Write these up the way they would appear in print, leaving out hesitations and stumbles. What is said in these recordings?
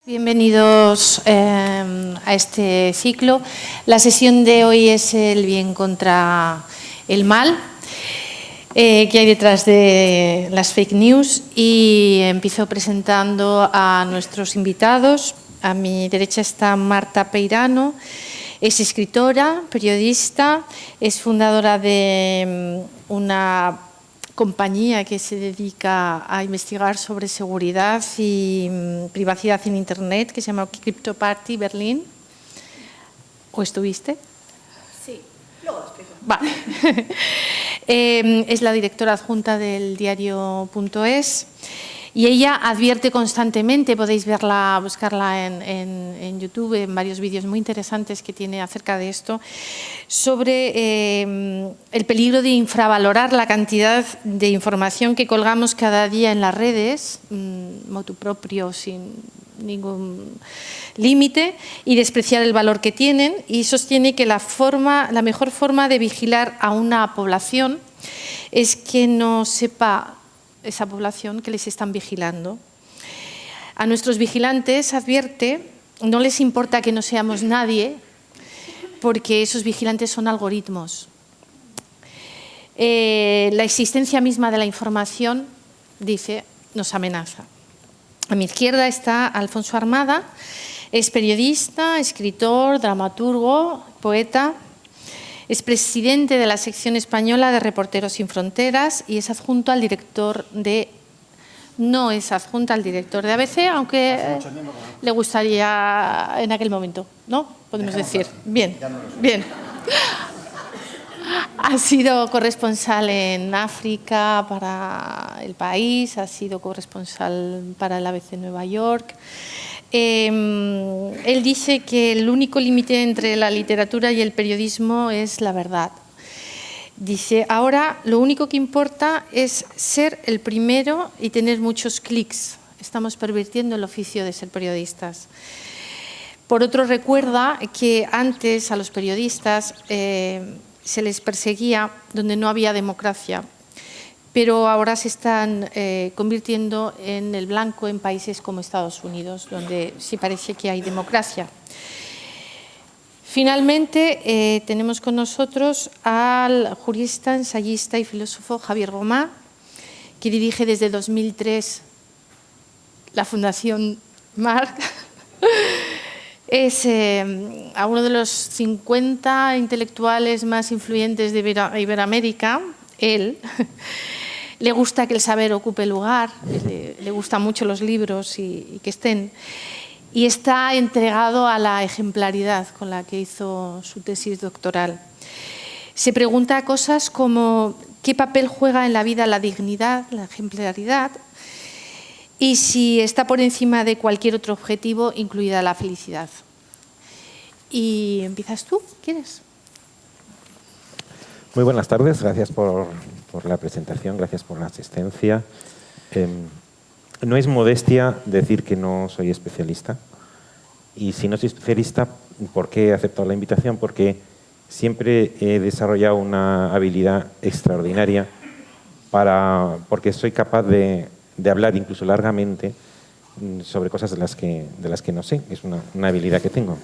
Bienvenidos a este ciclo. La sesión de hoy es el bien contra el mal, que hay detrás de las fake news, y empiezo presentando a nuestros invitados. A mi derecha está Marta Peirano, es escritora, periodista, es fundadora de una compañía que se dedica a investigar sobre seguridad y privacidad en Internet, que se llama Crypto Party Berlín. ¿O estuviste? Sí, luego lo explico. Vale. Es la directora adjunta del diario.es y ella advierte constantemente, podéis verla, buscarla en YouTube, en varios vídeos muy interesantes que tiene acerca de esto, sobre el peligro de infravalorar la cantidad de información que colgamos cada día en las redes, motu propio, sin ningún límite, y despreciar el valor que tienen, y sostiene que la mejor forma de vigilar a una población es que no sepa esa población que les están vigilando. A nuestros vigilantes, advierte, no les importa que no seamos nadie, porque esos vigilantes son algoritmos. La existencia misma de la información, dice, nos amenaza. A mi izquierda está Alfonso Armada, es periodista, escritor, dramaturgo, poeta. Es presidente de la sección española de Reporteros Sin Fronteras y es adjunto al director de... No es adjunta al director de ABC, aunque le gustaría en aquel momento, ¿no? Podemos decir. Bien, bien. Ha sido corresponsal en África para El País, ha sido corresponsal para el ABC Nueva York. Él dice que el único límite entre la literatura y el periodismo es la verdad. Dice, ahora lo único que importa es ser el primero y tener muchos clics. Estamos pervirtiendo el oficio de ser periodistas. Por otro, recuerda que antes a los periodistas se les perseguía donde no había democracia, pero ahora se están convirtiendo en el blanco en países como Estados Unidos, donde sí parece que hay democracia. Finalmente, tenemos con nosotros al jurista, ensayista y filósofo Javier Romá, que dirige desde 2003 la Fundación Marc. Es a uno de los 50 intelectuales más influyentes de Iberoamérica, él. Le gusta que el saber ocupe lugar, le gustan mucho los libros y que estén. Y está entregado a la ejemplaridad con la que hizo su tesis doctoral. Se pregunta cosas como qué papel juega en la vida la dignidad, la ejemplaridad, y si está por encima de cualquier otro objetivo, incluida la felicidad. Y empiezas tú, ¿quieres? Muy buenas tardes, gracias por la presentación, gracias por la asistencia. No es modestia decir que no soy especialista. Y si no soy especialista, ¿por qué he aceptado la invitación? Porque siempre he desarrollado una habilidad extraordinaria porque soy capaz de hablar incluso largamente sobre cosas de las que no sé. Es una habilidad que tengo.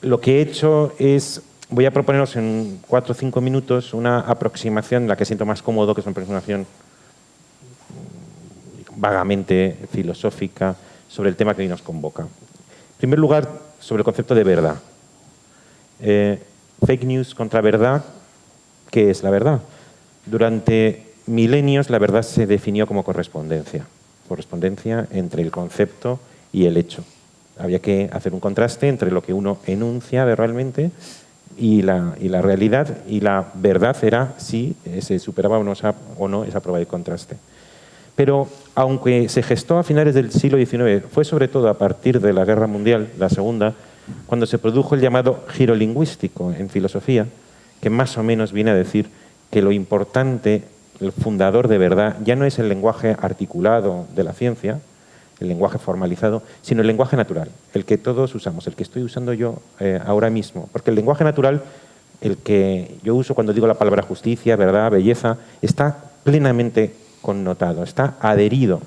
Lo que he hecho es... Voy a proponeros en 4 o 5 minutos una aproximación, la que siento más cómodo, que es una aproximación vagamente filosófica sobre el tema que hoy nos convoca. En primer lugar, sobre el concepto de verdad. Fake news contra verdad, ¿qué es la verdad? Durante milenios la verdad se definió como correspondencia entre el concepto y el hecho. Había que hacer un contraste entre lo que uno enuncia verbalmente y la realidad, y la verdad era si se superaba o no esa prueba de contraste. Pero aunque se gestó a finales del siglo XIX, fue sobre todo a partir de la Guerra Mundial, la Segunda, cuando se produjo el llamado giro lingüístico en filosofía, que más o menos viene a decir que lo importante, el fundador de verdad, ya no es el lenguaje articulado de la ciencia, el lenguaje formalizado, sino el lenguaje natural, el que todos usamos, el que estoy usando yo ahora mismo. Porque el lenguaje natural, el que yo uso cuando digo la palabra justicia, verdad, belleza, está plenamente connotado, está adherido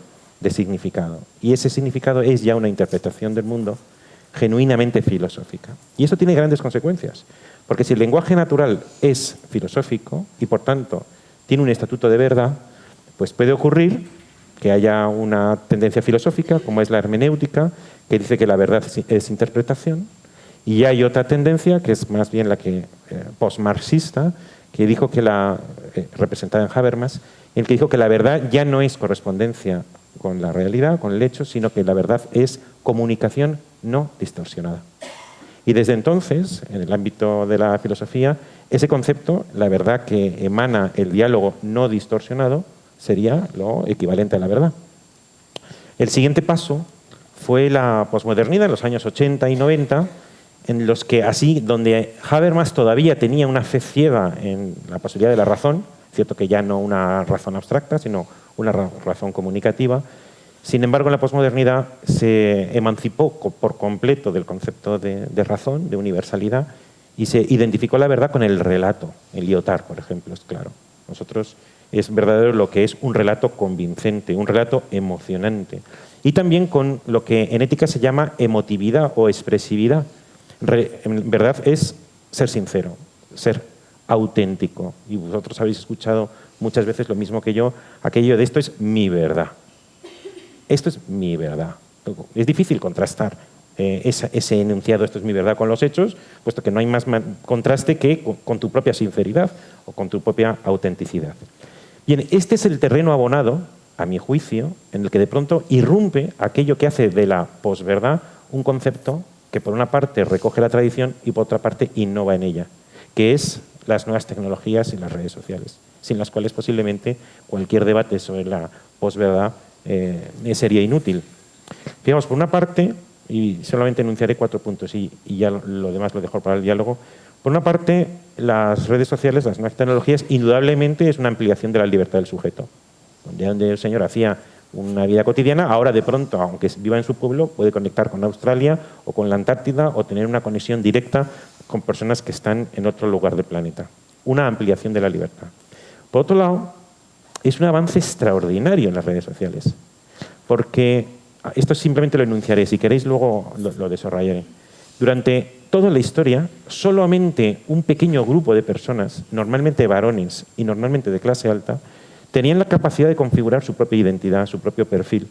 de significado. Y ese significado es ya una interpretación del mundo genuinamente filosófica. Y eso tiene grandes consecuencias, porque si el lenguaje natural es filosófico y, por tanto, tiene un estatuto de verdad, pues puede ocurrir que haya una tendencia filosófica, como es la hermenéutica, que dice que la verdad es interpretación, y hay otra tendencia, que es más bien la que postmarxista, que dijo que representada en Habermas, en el que dijo que la verdad ya no es correspondencia con la realidad, con el hecho, sino que la verdad es comunicación no distorsionada. Y desde entonces, en el ámbito de la filosofía, ese concepto, la verdad que emana el diálogo no distorsionado, sería lo equivalente a la verdad. El siguiente paso fue la posmodernidad en los años 80 y 90, en los que así, donde Habermas todavía tenía una fe ciega en la posibilidad de la razón, cierto que ya no una razón abstracta, sino una razón comunicativa. Sin embargo, en la posmodernidad se emancipó por completo del concepto de razón, de universalidad, y se identificó la verdad con el relato. En Lyotard, por ejemplo, es claro. Nosotros es verdadero lo que es un relato convincente, un relato emocionante. Y también con lo que en ética se llama emotividad o expresividad. En verdad es ser sincero, ser auténtico. Y vosotros habéis escuchado muchas veces lo mismo que yo, aquello de esto es mi verdad. Esto es mi verdad. Es difícil contrastar ese enunciado, esto es mi verdad, con los hechos, puesto que no hay más contraste que con tu propia sinceridad o con tu propia autenticidad. Bien, este es el terreno abonado, a mi juicio, en el que de pronto irrumpe aquello que hace de la posverdad un concepto que por una parte recoge la tradición y por otra parte innova en ella, que es las nuevas tecnologías y las redes sociales, sin las cuales posiblemente cualquier debate sobre la posverdad sería inútil. Digamos, por una parte, y solamente enunciaré 4 puntos y ya lo demás lo dejo para el diálogo. Por una parte, las redes sociales, las nuevas tecnologías, indudablemente es una ampliación de la libertad del sujeto. Donde el señor hacía una vida cotidiana, ahora de pronto, aunque viva en su pueblo, puede conectar con Australia o con la Antártida o tener una conexión directa con personas que están en otro lugar del planeta. Una ampliación de la libertad. Por otro lado, es un avance extraordinario en las redes sociales, porque esto simplemente lo enunciaré, si queréis luego lo desarrollaré. Durante toda la historia, solamente un pequeño grupo de personas, normalmente varones y normalmente de clase alta, tenían la capacidad de configurar su propia identidad, su propio perfil.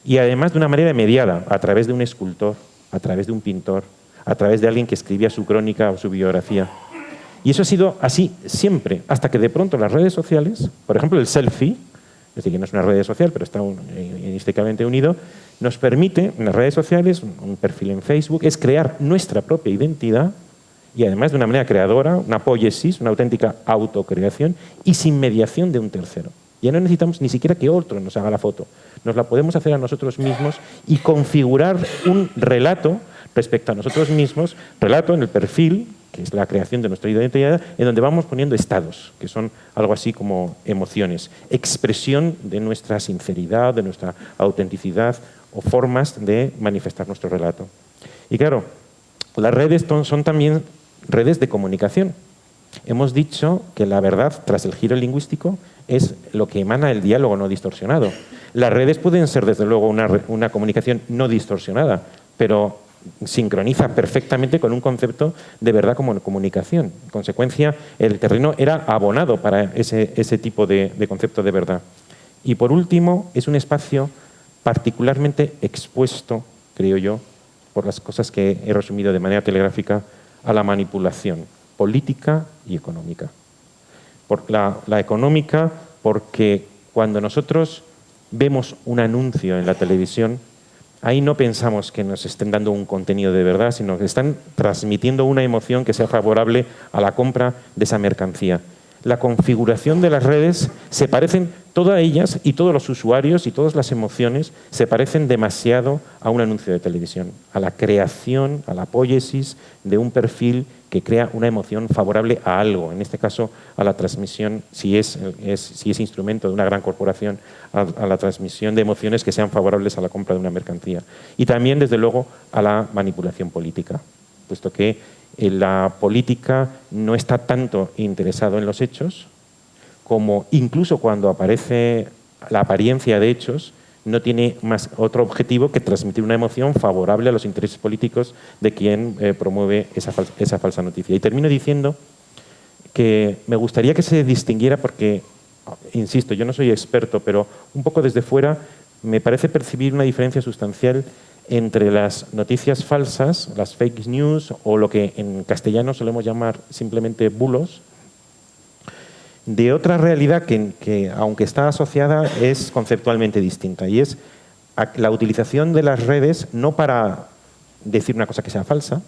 Y además de una manera mediada, a través de un escultor, a través de un pintor, a través de alguien que escribía su crónica o su biografía. Y eso ha sido así siempre, hasta que de pronto las redes sociales, por ejemplo el selfie, es decir, que no es una red social, pero está intrínsecamente unido, nos permite, en las redes sociales, un perfil en Facebook, es crear nuestra propia identidad y además de una manera creadora, una poiesis, una auténtica autocreación y sin mediación de un tercero. Ya no necesitamos ni siquiera que otro nos haga la foto. Nos la podemos hacer a nosotros mismos y configurar un relato respecto a nosotros mismos, relato en el perfil, que es la creación de nuestra identidad, en donde vamos poniendo estados, que son algo así como emociones, expresión de nuestra sinceridad, de nuestra autenticidad o formas de manifestar nuestro relato. Y claro, las redes son también redes de comunicación. Hemos dicho que la verdad, tras el giro lingüístico, es lo que emana el diálogo no distorsionado. Las redes pueden ser, desde luego, una comunicación no distorsionada, pero sincroniza perfectamente con un concepto de verdad como comunicación. En consecuencia, el terreno era abonado para ese tipo de concepto de verdad. Y por último, es un espacio particularmente expuesto, creo yo, por las cosas que he resumido de manera telegráfica, a la manipulación política y económica. Por la económica, porque cuando nosotros vemos un anuncio en la televisión, ahí no pensamos que nos estén dando un contenido de verdad, sino que están transmitiendo una emoción que sea favorable a la compra de esa mercancía. La configuración de las redes se parecen, todas ellas y todos los usuarios y todas las emociones se parecen demasiado a un anuncio de televisión, a la creación, a la poiesis de un perfil que crea una emoción favorable a algo, en este caso a la transmisión, si es instrumento de una gran corporación, a la transmisión de emociones que sean favorables a la compra de una mercancía. Y también, desde luego, a la manipulación política, puesto que la política no está tanto interesado en los hechos como incluso cuando aparece la apariencia de hechos, no tiene más otro objetivo que transmitir una emoción favorable a los intereses políticos de quien promueve esa falsa noticia. Y termino diciendo que me gustaría que se distinguiera porque, insisto, yo no soy experto, pero un poco desde fuera me parece percibir una diferencia sustancial entre las noticias falsas, las fake news, o lo que en castellano solemos llamar simplemente bulos, de otra realidad que aunque está asociada, es conceptualmente distinta, y es la utilización de las redes no para decir una cosa que sea falsa,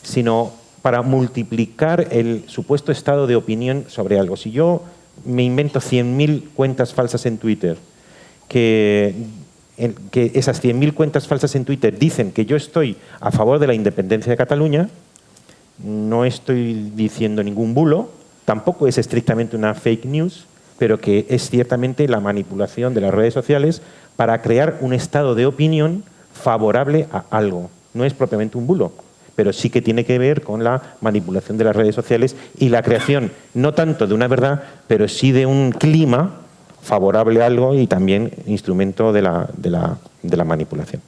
sino para multiplicar el supuesto estado de opinión sobre algo. Si yo me invento 100.000 cuentas falsas en Twitter, que esas 100.000 cuentas falsas en Twitter dicen que yo estoy a favor de la independencia de Cataluña, no estoy diciendo ningún bulo, tampoco es estrictamente una fake news, pero que es ciertamente la manipulación de las redes sociales para crear un estado de opinión favorable a algo. No es propiamente un bulo, pero sí que tiene que ver con la manipulación de las redes sociales y la creación, no tanto de una verdad, pero sí de un clima favorable a algo y también instrumento de la manipulación.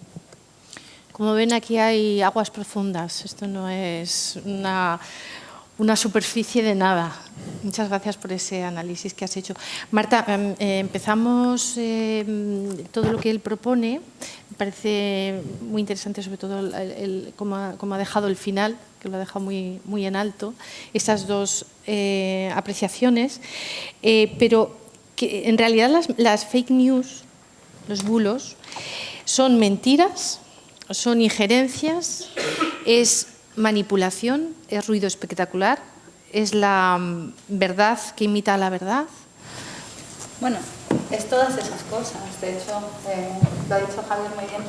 Como ven, aquí hay aguas profundas. Esto no es una superficie de nada. Muchas gracias por ese análisis que has hecho. Marta, empezamos todo lo que él propone. Me parece muy interesante, sobre todo cómo ha dejado el final, que lo ha dejado muy en alto, esas dos apreciaciones. Pero que en realidad las fake news, los bulos, son mentiras, son injerencias, es manipulación, es ruido espectacular, es la verdad que imita a la verdad. Bueno, es todas esas cosas. De hecho, lo ha dicho Javier muy bien,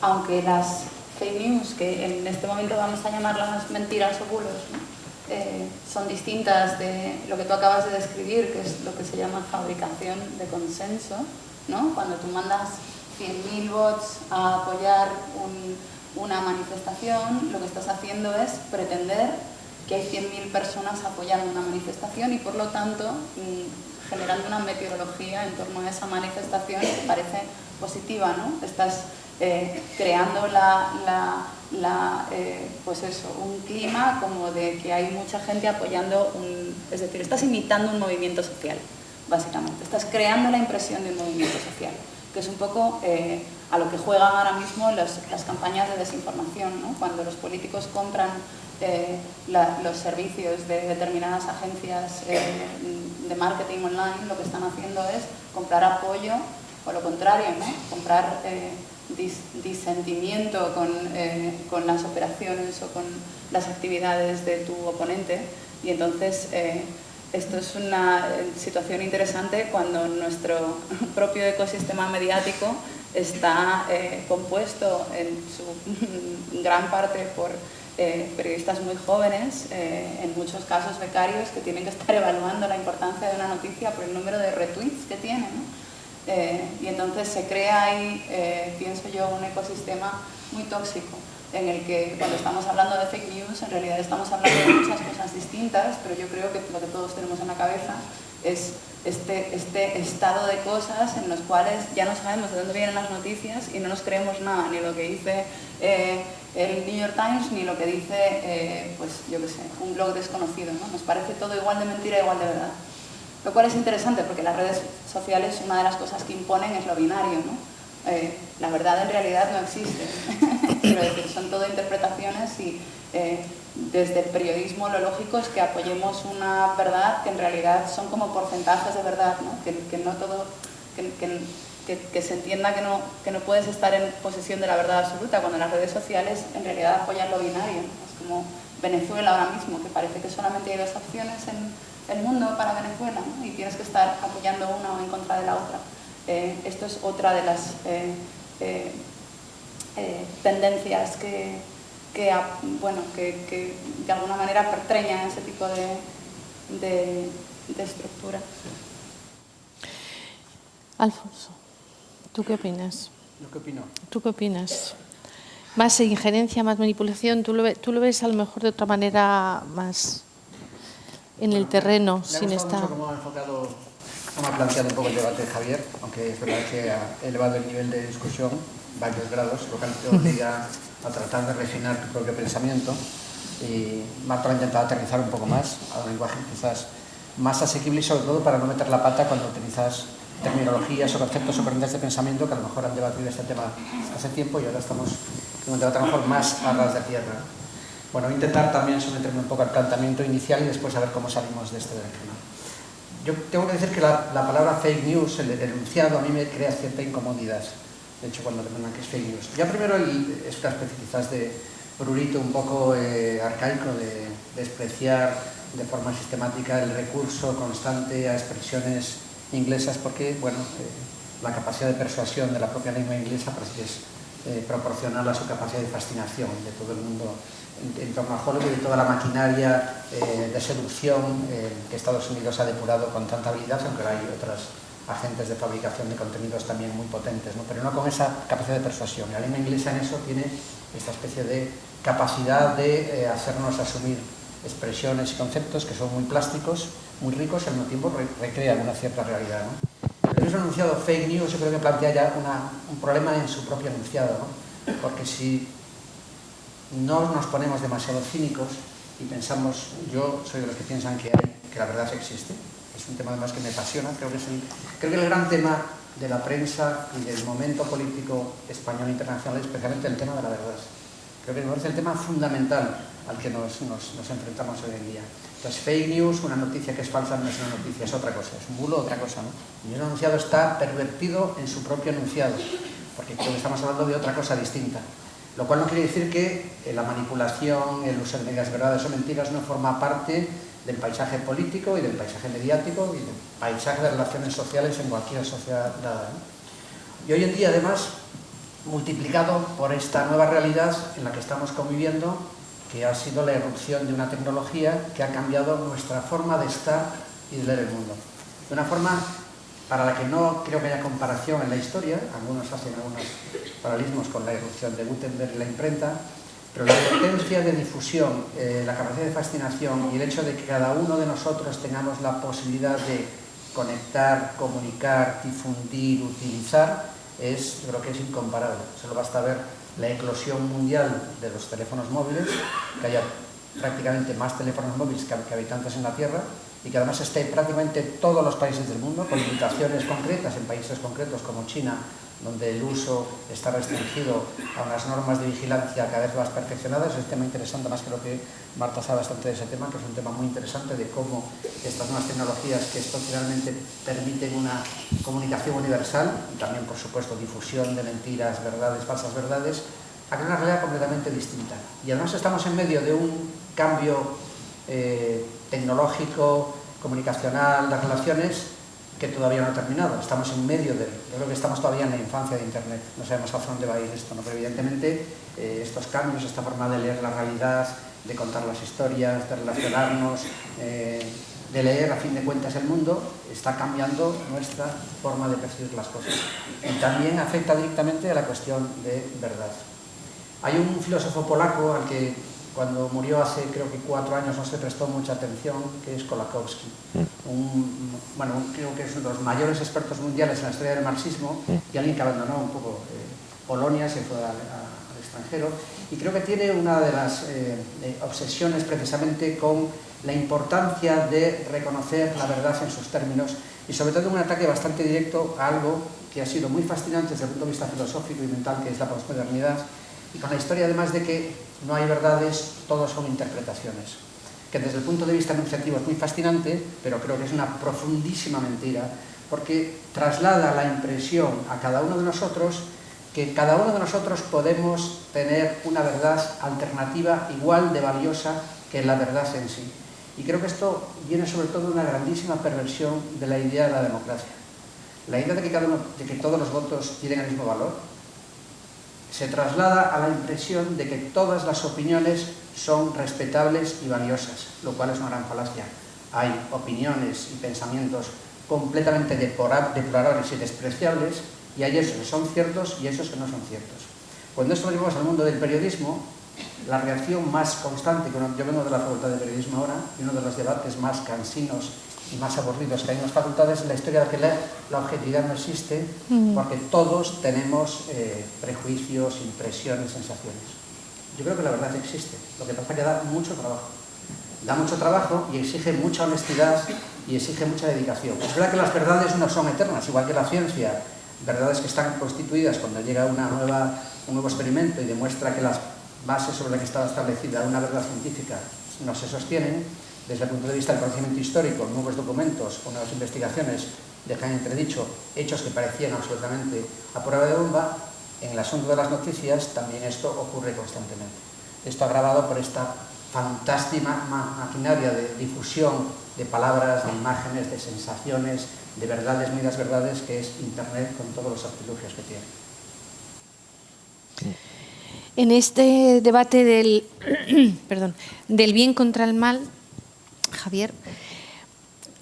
aunque las fake news, que en este momento vamos a llamarlas mentiras o bulos, ¿no? Son distintas de lo que tú acabas de describir, que es lo que se llama fabricación de consenso, ¿no? Cuando tú mandas 100.000 bots a apoyar una manifestación, lo que estás haciendo es pretender que hay 100.000 personas apoyando una manifestación y, por lo tanto, generando una meteorología en torno a esa manifestación que parece positiva, ¿no? Estás creando pues eso, un clima como de que hay mucha gente apoyando es decir, estás imitando un movimiento social, básicamente. Estás creando la impresión de un movimiento social, que es un poco a lo que juegan ahora mismo las campañas de desinformación, ¿no? Cuando los políticos compran los servicios de determinadas agencias de marketing online, lo que están haciendo es comprar apoyo, o lo contrario, ¿no? Comprar disentimiento con las operaciones o con las actividades de tu oponente, y entonces esto es una situación interesante cuando nuestro propio ecosistema mediático está compuesto en su gran parte por periodistas muy jóvenes, en muchos casos becarios, que tienen que estar evaluando la importancia de una noticia por el número de retweets que tiene, ¿no? Y entonces se crea ahí, pienso yo, un ecosistema muy tóxico, en el que cuando estamos hablando de fake news, en realidad estamos hablando de muchas cosas distintas, pero yo creo que lo que todos tenemos en la cabeza es este estado de cosas en los cuales ya no sabemos de dónde vienen las noticias y no nos creemos nada, ni lo que dice el New York Times, ni lo que dice, pues yo qué sé, un blog desconocido, ¿no? Nos parece todo igual de mentira, igual de verdad. Lo cual es interesante porque las redes sociales, una de las cosas que imponen es lo binario, ¿no? La verdad en realidad no existe. Quiero decir, son todo interpretaciones y desde el periodismo lo lógico es que apoyemos una verdad que en realidad son como porcentajes de verdad, ¿no? Que no todo, que se entienda que no puedes estar en posesión de la verdad absoluta, cuando las redes sociales en realidad apoyan lo binario, ¿no? Es como Venezuela ahora mismo, que parece que solamente hay dos opciones en el mundo para Venezuela, ¿no? Y tienes que estar apoyando una o en contra de la otra. Esto es otra de las tendencias que de alguna manera pertreñan ese tipo de estructura. Alfonso, ¿tú qué opinas? ¿Yo qué opino? ¿Tú qué opinas? ¿Más injerencia, más manipulación? ¿Tú lo ves a lo mejor de otra manera más en el terreno, sin estar? Me ha gustado mucho cómo ha enfocado como ha planteado un poco el debate de Javier, aunque es verdad que ha elevado el nivel de discusión varios grados, lo que te obliga a tratar de refinar tu propio pensamiento. Y Marta lo ha intentado aterrizar un poco más a un lenguaje quizás más asequible y sobre todo para no meter la pata cuando utilizas terminologías o conceptos o corrientes de pensamiento que a lo mejor han debatido este tema hace tiempo y ahora estamos en un debate a lo mejor más a ras de tierra. Bueno, voy a intentar también someterme un poco al planteamiento inicial y después a ver cómo salimos de este tema. Yo tengo que decir que la palabra fake news, el enunciado, a mí me crea cierta incomodidad. De hecho, cuando determinan que es fake news. Ya primero es una especie quizás de prurito un poco arcaico de despreciar de forma sistemática el recurso constante a expresiones inglesas porque, bueno, la capacidad de persuasión de la propia lengua inglesa parece que es proporcional a su capacidad de fascinación de todo el mundo en torno a Hollywood y toda la maquinaria de seducción que Estados Unidos ha depurado con tanta habilidad, aunque hay otros agentes de fabricación de contenidos también muy potentes, ¿no? Pero no con esa capacidad de persuasión. La lengua inglesa en eso tiene esta especie de capacidad de hacernos asumir expresiones y conceptos que son muy plásticos, muy ricos y al mismo tiempo recrean una cierta realidad, ¿no? El mismo enunciado fake news yo creo que plantea ya un problema en su propio enunciado, ¿no? Porque si no nos ponemos demasiado cínicos y pensamos, yo soy de los que piensan que la verdad existe, es un tema además que me apasiona, creo que el gran tema de la prensa y del momento político español e internacional es especialmente el tema de la verdad. Creo que me parece el tema fundamental al que nos enfrentamos hoy en día. Entonces, fake news, una noticia que es falsa no es una noticia, es otra cosa, es un bulo, otra cosa, ¿no? Y el enunciado está pervertido en su propio enunciado, porque creo que estamos hablando de otra cosa distinta. Lo cual no quiere decir que la manipulación, el uso de medias verdades o mentiras no forma parte del paisaje político y del paisaje mediático y del paisaje de relaciones sociales en cualquier sociedad dada, ¿no? Y hoy en día, además, multiplicado por esta nueva realidad en la que estamos conviviendo, que ha sido la irrupción de una tecnología que ha cambiado nuestra forma de estar y de leer el mundo. De una forma para la que no creo que haya comparación en la historia, algunos hacen algunos paralelismos con la irrupción de Gutenberg y la imprenta, pero la potencia de difusión, la capacidad de fascinación y el hecho de que cada uno de nosotros tengamos la posibilidad de conectar, comunicar, difundir, utilizar, yo creo que es incomparable. Solo basta ver la eclosión mundial de los teléfonos móviles, que haya prácticamente más teléfonos móviles que habitantes en la Tierra y que además esté prácticamente todos los países del mundo, con limitaciones concretas en países concretos como China, donde el uso está restringido a unas normas de vigilancia cada vez más perfeccionadas. Es un tema interesante, más que lo que Marta sabe bastante de ese tema, que es un tema muy interesante de cómo estas nuevas tecnologías que esto finalmente permiten una comunicación universal y también, por supuesto, difusión de mentiras, verdades, falsas verdades, a una realidad completamente distinta. Y además estamos en medio de un cambio tecnológico, comunicacional, de relaciones, que todavía no ha terminado. Estamos en medio yo creo que estamos todavía en la infancia de Internet. No sabemos hacia dónde va a ir esto, ¿no? Pero evidentemente estos cambios, esta forma de leer la realidad, de contar las historias, de relacionarnos, de leer a fin de cuentas el mundo, está cambiando nuestra forma de percibir las cosas. Y también afecta directamente a la cuestión de verdad. Hay un filósofo polaco al que cuando murió hace creo que 4 años no se prestó mucha atención, que es Kolakowski. Creo que es uno de los mayores expertos mundiales en la historia del marxismo y alguien que abandonó un poco Polonia, se fue al extranjero y creo que tiene una de las obsesiones precisamente con la importancia de reconocer la verdad en sus términos y sobre todo un ataque bastante directo a algo que ha sido muy fascinante desde el punto de vista filosófico y mental, que es la posmodernidad, y con la historia además de que no hay verdades, todos son interpretaciones, que desde el punto de vista enunciativo es muy fascinante, pero creo que es una profundísima mentira, porque traslada la impresión a cada uno de nosotros que cada uno de nosotros podemos tener una verdad alternativa igual de valiosa que la verdad en sí. Y creo que esto viene sobre todo de una grandísima perversión de la idea de la democracia. La idea de que todos los votos tienen el mismo valor se traslada a la impresión de que todas las opiniones son respetables y valiosas, lo cual es una gran falacia. Hay opiniones y pensamientos completamente deplorables y despreciables, y hay esos que son ciertos y esos que no son ciertos. Cuando esto lo llevamos al mundo del periodismo, la reacción más constante, yo vengo de la Facultad de Periodismo ahora, y uno de los debates más cansinos y más aburridos que hay en las facultades, en la historia de que la objetividad no existe, porque todos tenemos prejuicios, impresiones, sensaciones. Yo creo que la verdad existe, lo que pasa es que da mucho trabajo. Da mucho trabajo y exige mucha honestidad y exige mucha dedicación. Es verdad que las verdades no son eternas, igual que la ciencia, verdades que están constituidas cuando llega un nuevo experimento y demuestra que las bases sobre las que estaba establecida una verdad científica no se sostienen. Desde el punto de vista del conocimiento histórico, nuevos documentos o nuevas investigaciones dejan entredicho hechos que parecían absolutamente a prueba de bomba. En el asunto de las noticias también esto ocurre constantemente. Esto agravado por esta fantástica maquinaria de difusión de palabras, de imágenes, de sensaciones, de verdades, medias verdades, que es Internet con todos los artilugios que tiene. En este debate del, del bien contra el mal, Javier,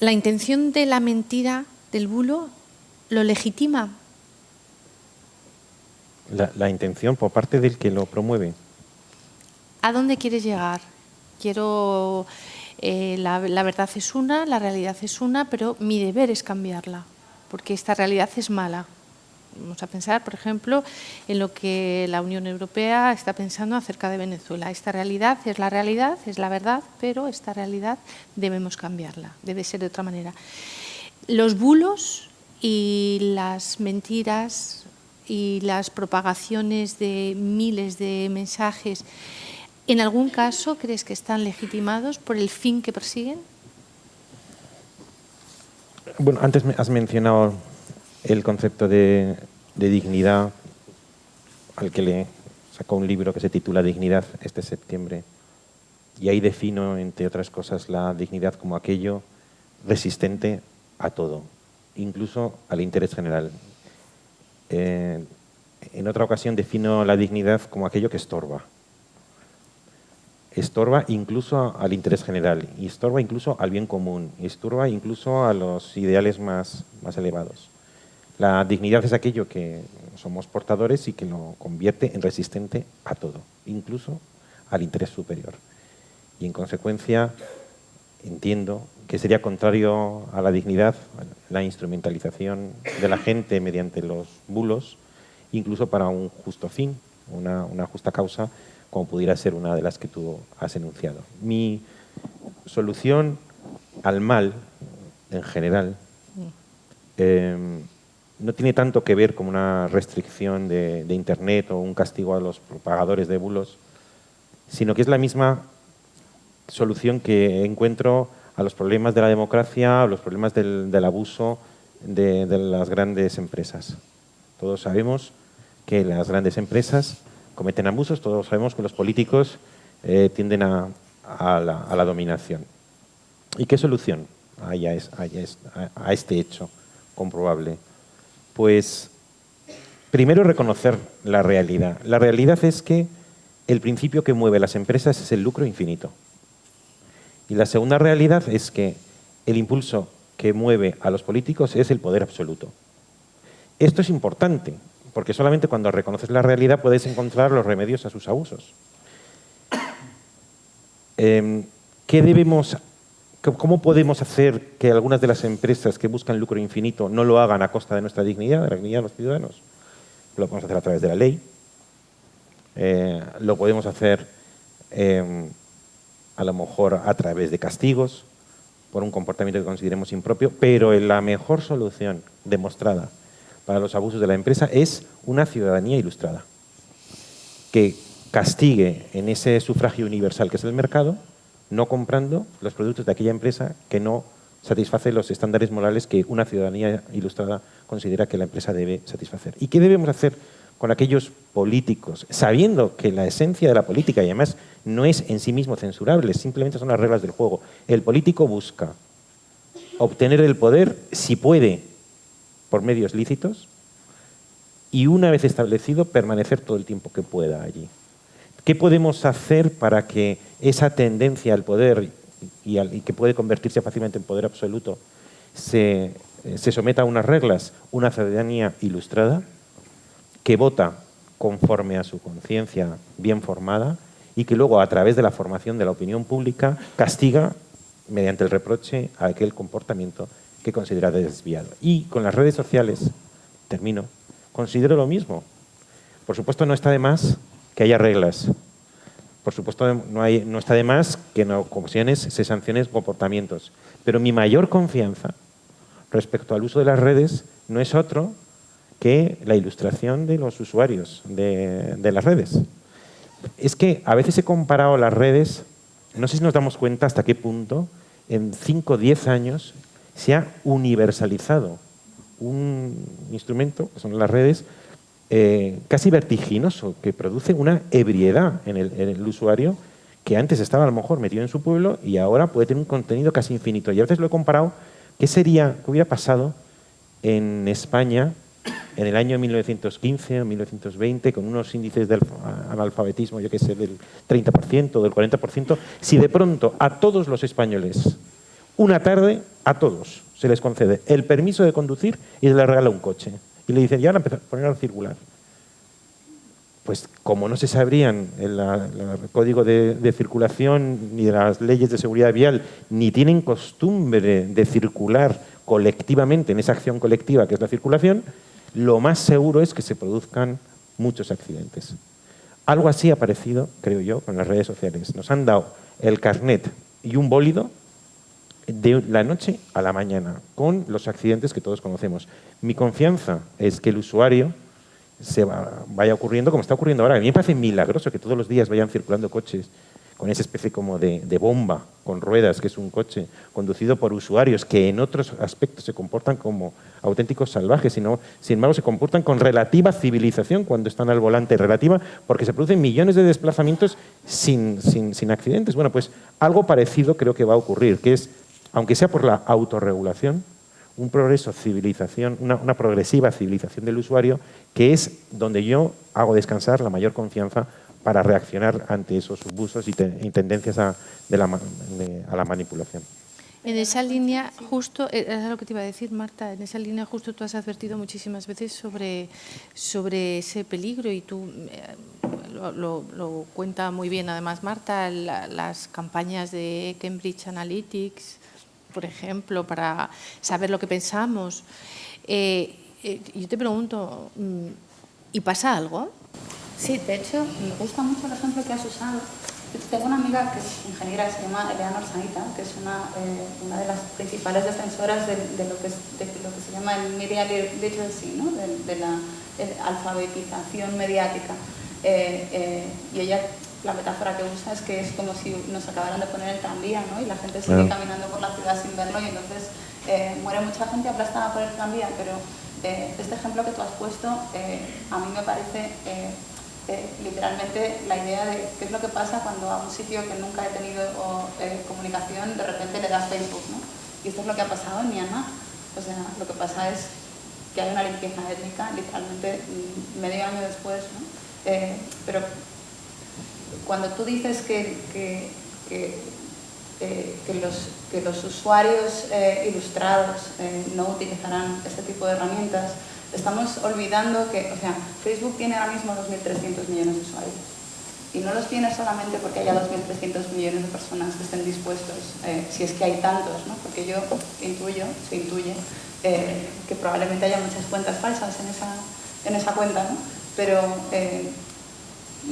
¿la intención de la mentira, del bulo, lo legitima? La intención por parte del que lo promueve. ¿A dónde quieres llegar? Quiero, la verdad es una, la realidad es una, pero mi deber es cambiarla, porque esta realidad es mala. Vamos a pensar, por ejemplo, en lo que la Unión Europea está pensando acerca de Venezuela. Esta realidad, es la verdad, pero esta realidad debemos cambiarla, debe ser de otra manera. Los bulos y las mentiras y las propagaciones de miles de mensajes, ¿en algún caso crees que están legitimados por el fin que persiguen? Bueno, antes has mencionado el concepto de dignidad, al que le sacó un libro que se titula Dignidad este septiembre. Y ahí defino, entre otras cosas, la dignidad como aquello resistente a todo, incluso al interés general. En otra ocasión defino la dignidad como aquello que estorba. Estorba incluso al interés general, y estorba incluso al bien común, y estorba incluso a los ideales más elevados. La dignidad es aquello que somos portadores y que lo convierte en resistente a todo, incluso al interés superior. Y en consecuencia entiendo que sería contrario a la dignidad la instrumentalización de la gente mediante los bulos, incluso para un justo fin, una justa causa, como pudiera ser una de las que tú has enunciado. Mi solución al mal, en general, no tiene tanto que ver con una restricción de Internet o un castigo a los propagadores de bulos, sino que es la misma solución que encuentro a los problemas de la democracia, a los problemas del abuso de las grandes empresas. Todos sabemos que las grandes empresas cometen abusos, todos sabemos que los políticos tienden a la dominación. ¿Y qué solución hay a este hecho comprobable? Pues primero reconocer la realidad. La realidad es que el principio que mueve las empresas es el lucro infinito. Y la segunda realidad es que el impulso que mueve a los políticos es el poder absoluto. Esto es importante, porque solamente cuando reconoces la realidad puedes encontrar los remedios a sus abusos. ¿Cómo podemos hacer que algunas de las empresas que buscan lucro infinito no lo hagan a costa de nuestra dignidad, de la dignidad de los ciudadanos? Lo podemos hacer a través de la ley, lo podemos hacer a lo mejor a través de castigos por un comportamiento que consideremos impropio, pero la mejor solución demostrada para los abusos de la empresa es una ciudadanía ilustrada, que castigue en ese sufragio universal que es el mercado, no comprando los productos de aquella empresa que no satisface los estándares morales que una ciudadanía ilustrada considera que la empresa debe satisfacer. ¿Y qué debemos hacer con aquellos políticos, sabiendo que la esencia de la política, y además no es en sí mismo censurable, simplemente son las reglas del juego? El político busca obtener el poder, si puede, por medios lícitos, y una vez establecido, permanecer todo el tiempo que pueda allí. ¿Qué podemos hacer para que esa tendencia al poder, y que puede convertirse fácilmente en poder absoluto, se someta a unas reglas? Una ciudadanía ilustrada que vota conforme a su conciencia bien formada y que luego, a través de la formación de la opinión pública, castiga mediante el reproche a aquel comportamiento que considera desviado. Y con las redes sociales, termino, considero lo mismo. Por supuesto, no está de más que haya reglas. Por supuesto, no está de más que en ocasiones se sancionen comportamientos. Pero mi mayor confianza respecto al uso de las redes no es otro que la ilustración de los usuarios de las redes. Es que a veces he comparado las redes, no sé si nos damos cuenta hasta qué punto en 5 o 10 años se ha universalizado un instrumento, que son las redes, casi vertiginoso, que produce una ebriedad en el usuario que antes estaba a lo mejor metido en su pueblo y ahora puede tener un contenido casi infinito. Y a veces lo he comparado, ¿qué hubiera pasado en España en el año 1915 o 1920 con unos índices de analfabetismo, yo qué sé, del 30% o del 40%, si de pronto a todos los españoles, una tarde, a todos se les concede el permiso de conducir y se les regala un coche? Y le dicen, ya van a empezar a poner a circular. Pues como no se sabrían el código de circulación ni de las leyes de seguridad vial, ni tienen costumbre de circular colectivamente en esa acción colectiva que es la circulación, lo más seguro es que se produzcan muchos accidentes. Algo así ha parecido, creo yo, con las redes sociales. Nos han dado el carnet y un bólido de la noche a la mañana, con los accidentes que todos conocemos. Mi confianza es que el usuario vaya ocurriendo como está ocurriendo ahora. A mí me parece milagroso que todos los días vayan circulando coches con esa especie como de bomba con ruedas, que es un coche conducido por usuarios que en otros aspectos se comportan como auténticos salvajes, sin embargo se comportan con relativa civilización cuando están al volante, relativa porque se producen millones de desplazamientos sin accidentes. Bueno, pues algo parecido creo que va a ocurrir, que es, aunque sea por la autorregulación, un progreso civilización, una progresiva civilización del usuario, que es donde yo hago descansar la mayor confianza para reaccionar ante esos abusos y tendencias a la manipulación. En esa línea, justo, era lo que te iba a decir, Marta, en esa línea justo tú has advertido muchísimas veces sobre ese peligro y tú lo cuenta muy bien además Marta, las campañas de Cambridge Analytics, por ejemplo, para saber lo que pensamos. Yo te pregunto, ¿y pasa algo? Sí, de hecho, me gusta mucho el ejemplo que has usado. Tengo una amiga que es ingeniera, se llama Eleanor Saita, que es una de las principales defensoras de lo que se llama el media literacy, ¿no? de la alfabetización mediática. Y ella, la metáfora que usa es que es como si nos acabaran de poner el tranvía, ¿no? Y la gente sigue caminando por la ciudad sin verlo y entonces muere mucha gente aplastada por el tranvía, pero este ejemplo que tú has puesto a mí me parece literalmente la idea de qué es lo que pasa cuando a un sitio que nunca he tenido comunicación de repente le das Facebook, ¿no? Y esto es lo que ha pasado en Myanmar. O sea, lo que pasa es que hay una limpieza étnica literalmente medio año después, ¿no? Pero cuando tú dices que los usuarios ilustrados no utilizarán este tipo de herramientas, estamos olvidando que, o sea, Facebook tiene ahora mismo 2.300 millones de usuarios. Y no los tiene solamente porque haya 2.300 millones de personas que estén dispuestos, si es que hay tantos, ¿no? Porque yo se intuye que probablemente haya muchas cuentas falsas en esa cuenta, ¿no? Pero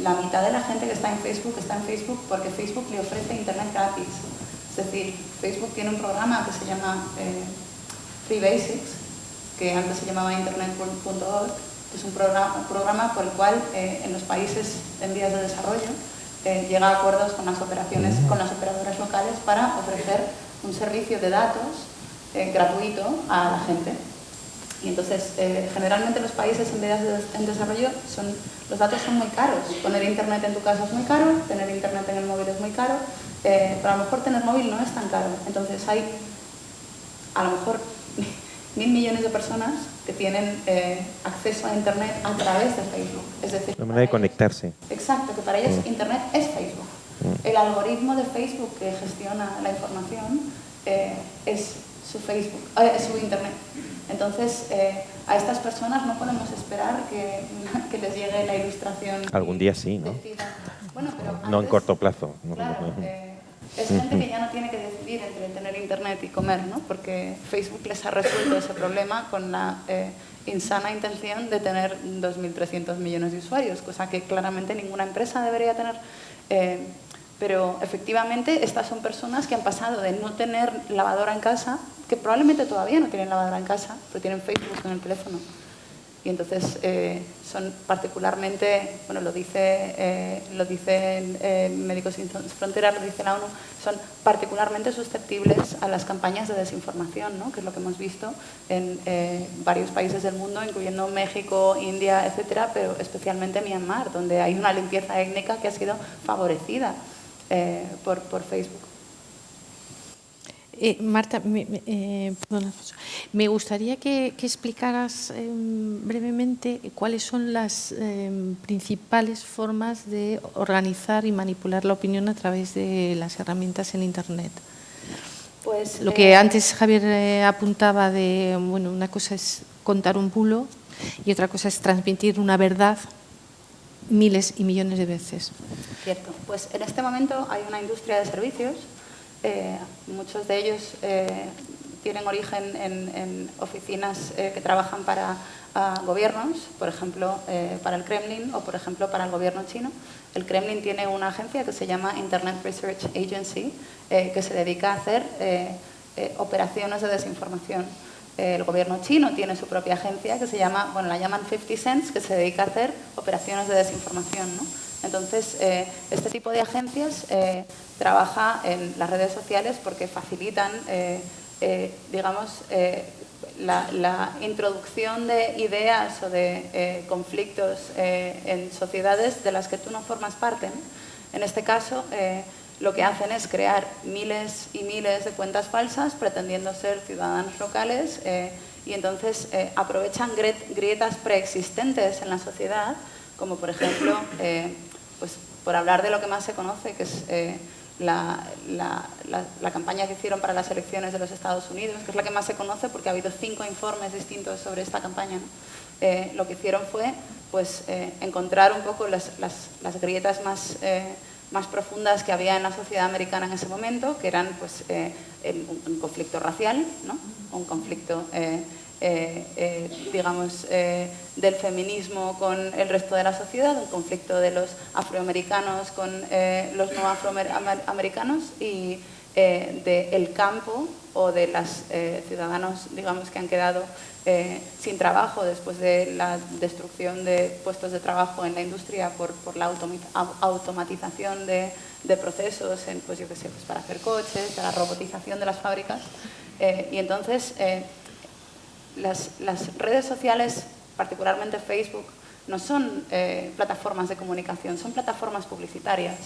la mitad de la gente que está en Facebook porque Facebook le ofrece internet gratis. Es decir, Facebook tiene un programa que se llama Free Basics, que antes se llamaba internet.org, que es un programa por el cual en los países en vías de desarrollo llega a acuerdos con las operadoras locales para ofrecer un servicio de datos gratuito a la gente. Y entonces, generalmente los países en vías en desarrollo, los datos son muy caros. Poner internet en tu casa es muy caro, tener internet en el móvil es muy caro, pero a lo mejor tener móvil no es tan caro. Entonces hay, a lo mejor, 1.000 millones de personas que tienen acceso a internet a través de Facebook. Es decir, la manera de conectarse. Exacto, que para ellos internet es Facebook. El algoritmo de Facebook que gestiona la información es su Facebook, su internet. Entonces, a estas personas no podemos esperar que les llegue la ilustración. Algún día sí, ¿no? Bueno, pero no en corto plazo. Claro, Es gente que ya no tiene que decidir entre tener internet y comer, ¿no? Porque Facebook les ha resuelto ese problema con la insana intención de tener 2.300 millones de usuarios, cosa que claramente ninguna empresa debería tener. Pero efectivamente estas son personas que han pasado de no tener lavadora en casa, que probablemente todavía no tienen lavadora en casa, pero tienen Facebook en el teléfono. Y entonces son particularmente, bueno, lo dicen Médicos Sin Fronteras, lo dice la ONU, son particularmente susceptibles a las campañas de desinformación, ¿no? Que es lo que hemos visto en varios países del mundo, incluyendo México, India, etcétera, pero especialmente Myanmar, donde hay una limpieza étnica que ha sido favorecida por Facebook. Marta, perdona, me gustaría que explicaras brevemente cuáles son las principales formas de organizar y manipular la opinión a través de las herramientas en Internet. Pues, lo que antes Javier apuntaba de, bueno, una cosa es contar un bulo y otra cosa es transmitir una verdad miles y millones de veces. Cierto. Pues en este momento hay una industria de servicios. Muchos de ellos tienen origen en oficinas que trabajan para gobiernos, por ejemplo, para el Kremlin o, por ejemplo, para el gobierno chino. El Kremlin tiene una agencia que se llama Internet Research Agency, que se dedica a hacer operaciones de desinformación. El gobierno chino tiene su propia agencia que se llama, bueno, la llaman 50 Cents, que se dedica a hacer operaciones de desinformación, ¿no? Entonces, este tipo de agencias trabaja en las redes sociales porque facilitan, digamos, la introducción de ideas o de conflictos en sociedades de las que tú no formas parte, ¿no? En este caso, lo que hacen es crear miles y miles de cuentas falsas pretendiendo ser ciudadanos locales y entonces aprovechan grietas preexistentes en la sociedad, como por ejemplo, pues por hablar de lo que más se conoce, que es la campaña que hicieron para las elecciones de los Estados Unidos, que es la que más se conoce porque ha habido 5 informes distintos sobre esta campaña, ¿no? Lo que hicieron fue pues, encontrar un poco las grietas más profundas que había en la sociedad americana en ese momento, que eran pues, un conflicto racial, ¿no? Un conflicto digamos, del feminismo con el resto de la sociedad, un conflicto de los afroamericanos con los no afroamericanos y del campo o de los ciudadanos, digamos, que han quedado sin trabajo después de la destrucción de puestos de trabajo en la industria por la automatización de procesos, pues yo qué sé, pues para hacer coches, para la robotización de las fábricas. Y entonces las redes sociales, particularmente Facebook, no son plataformas de comunicación, son plataformas publicitarias.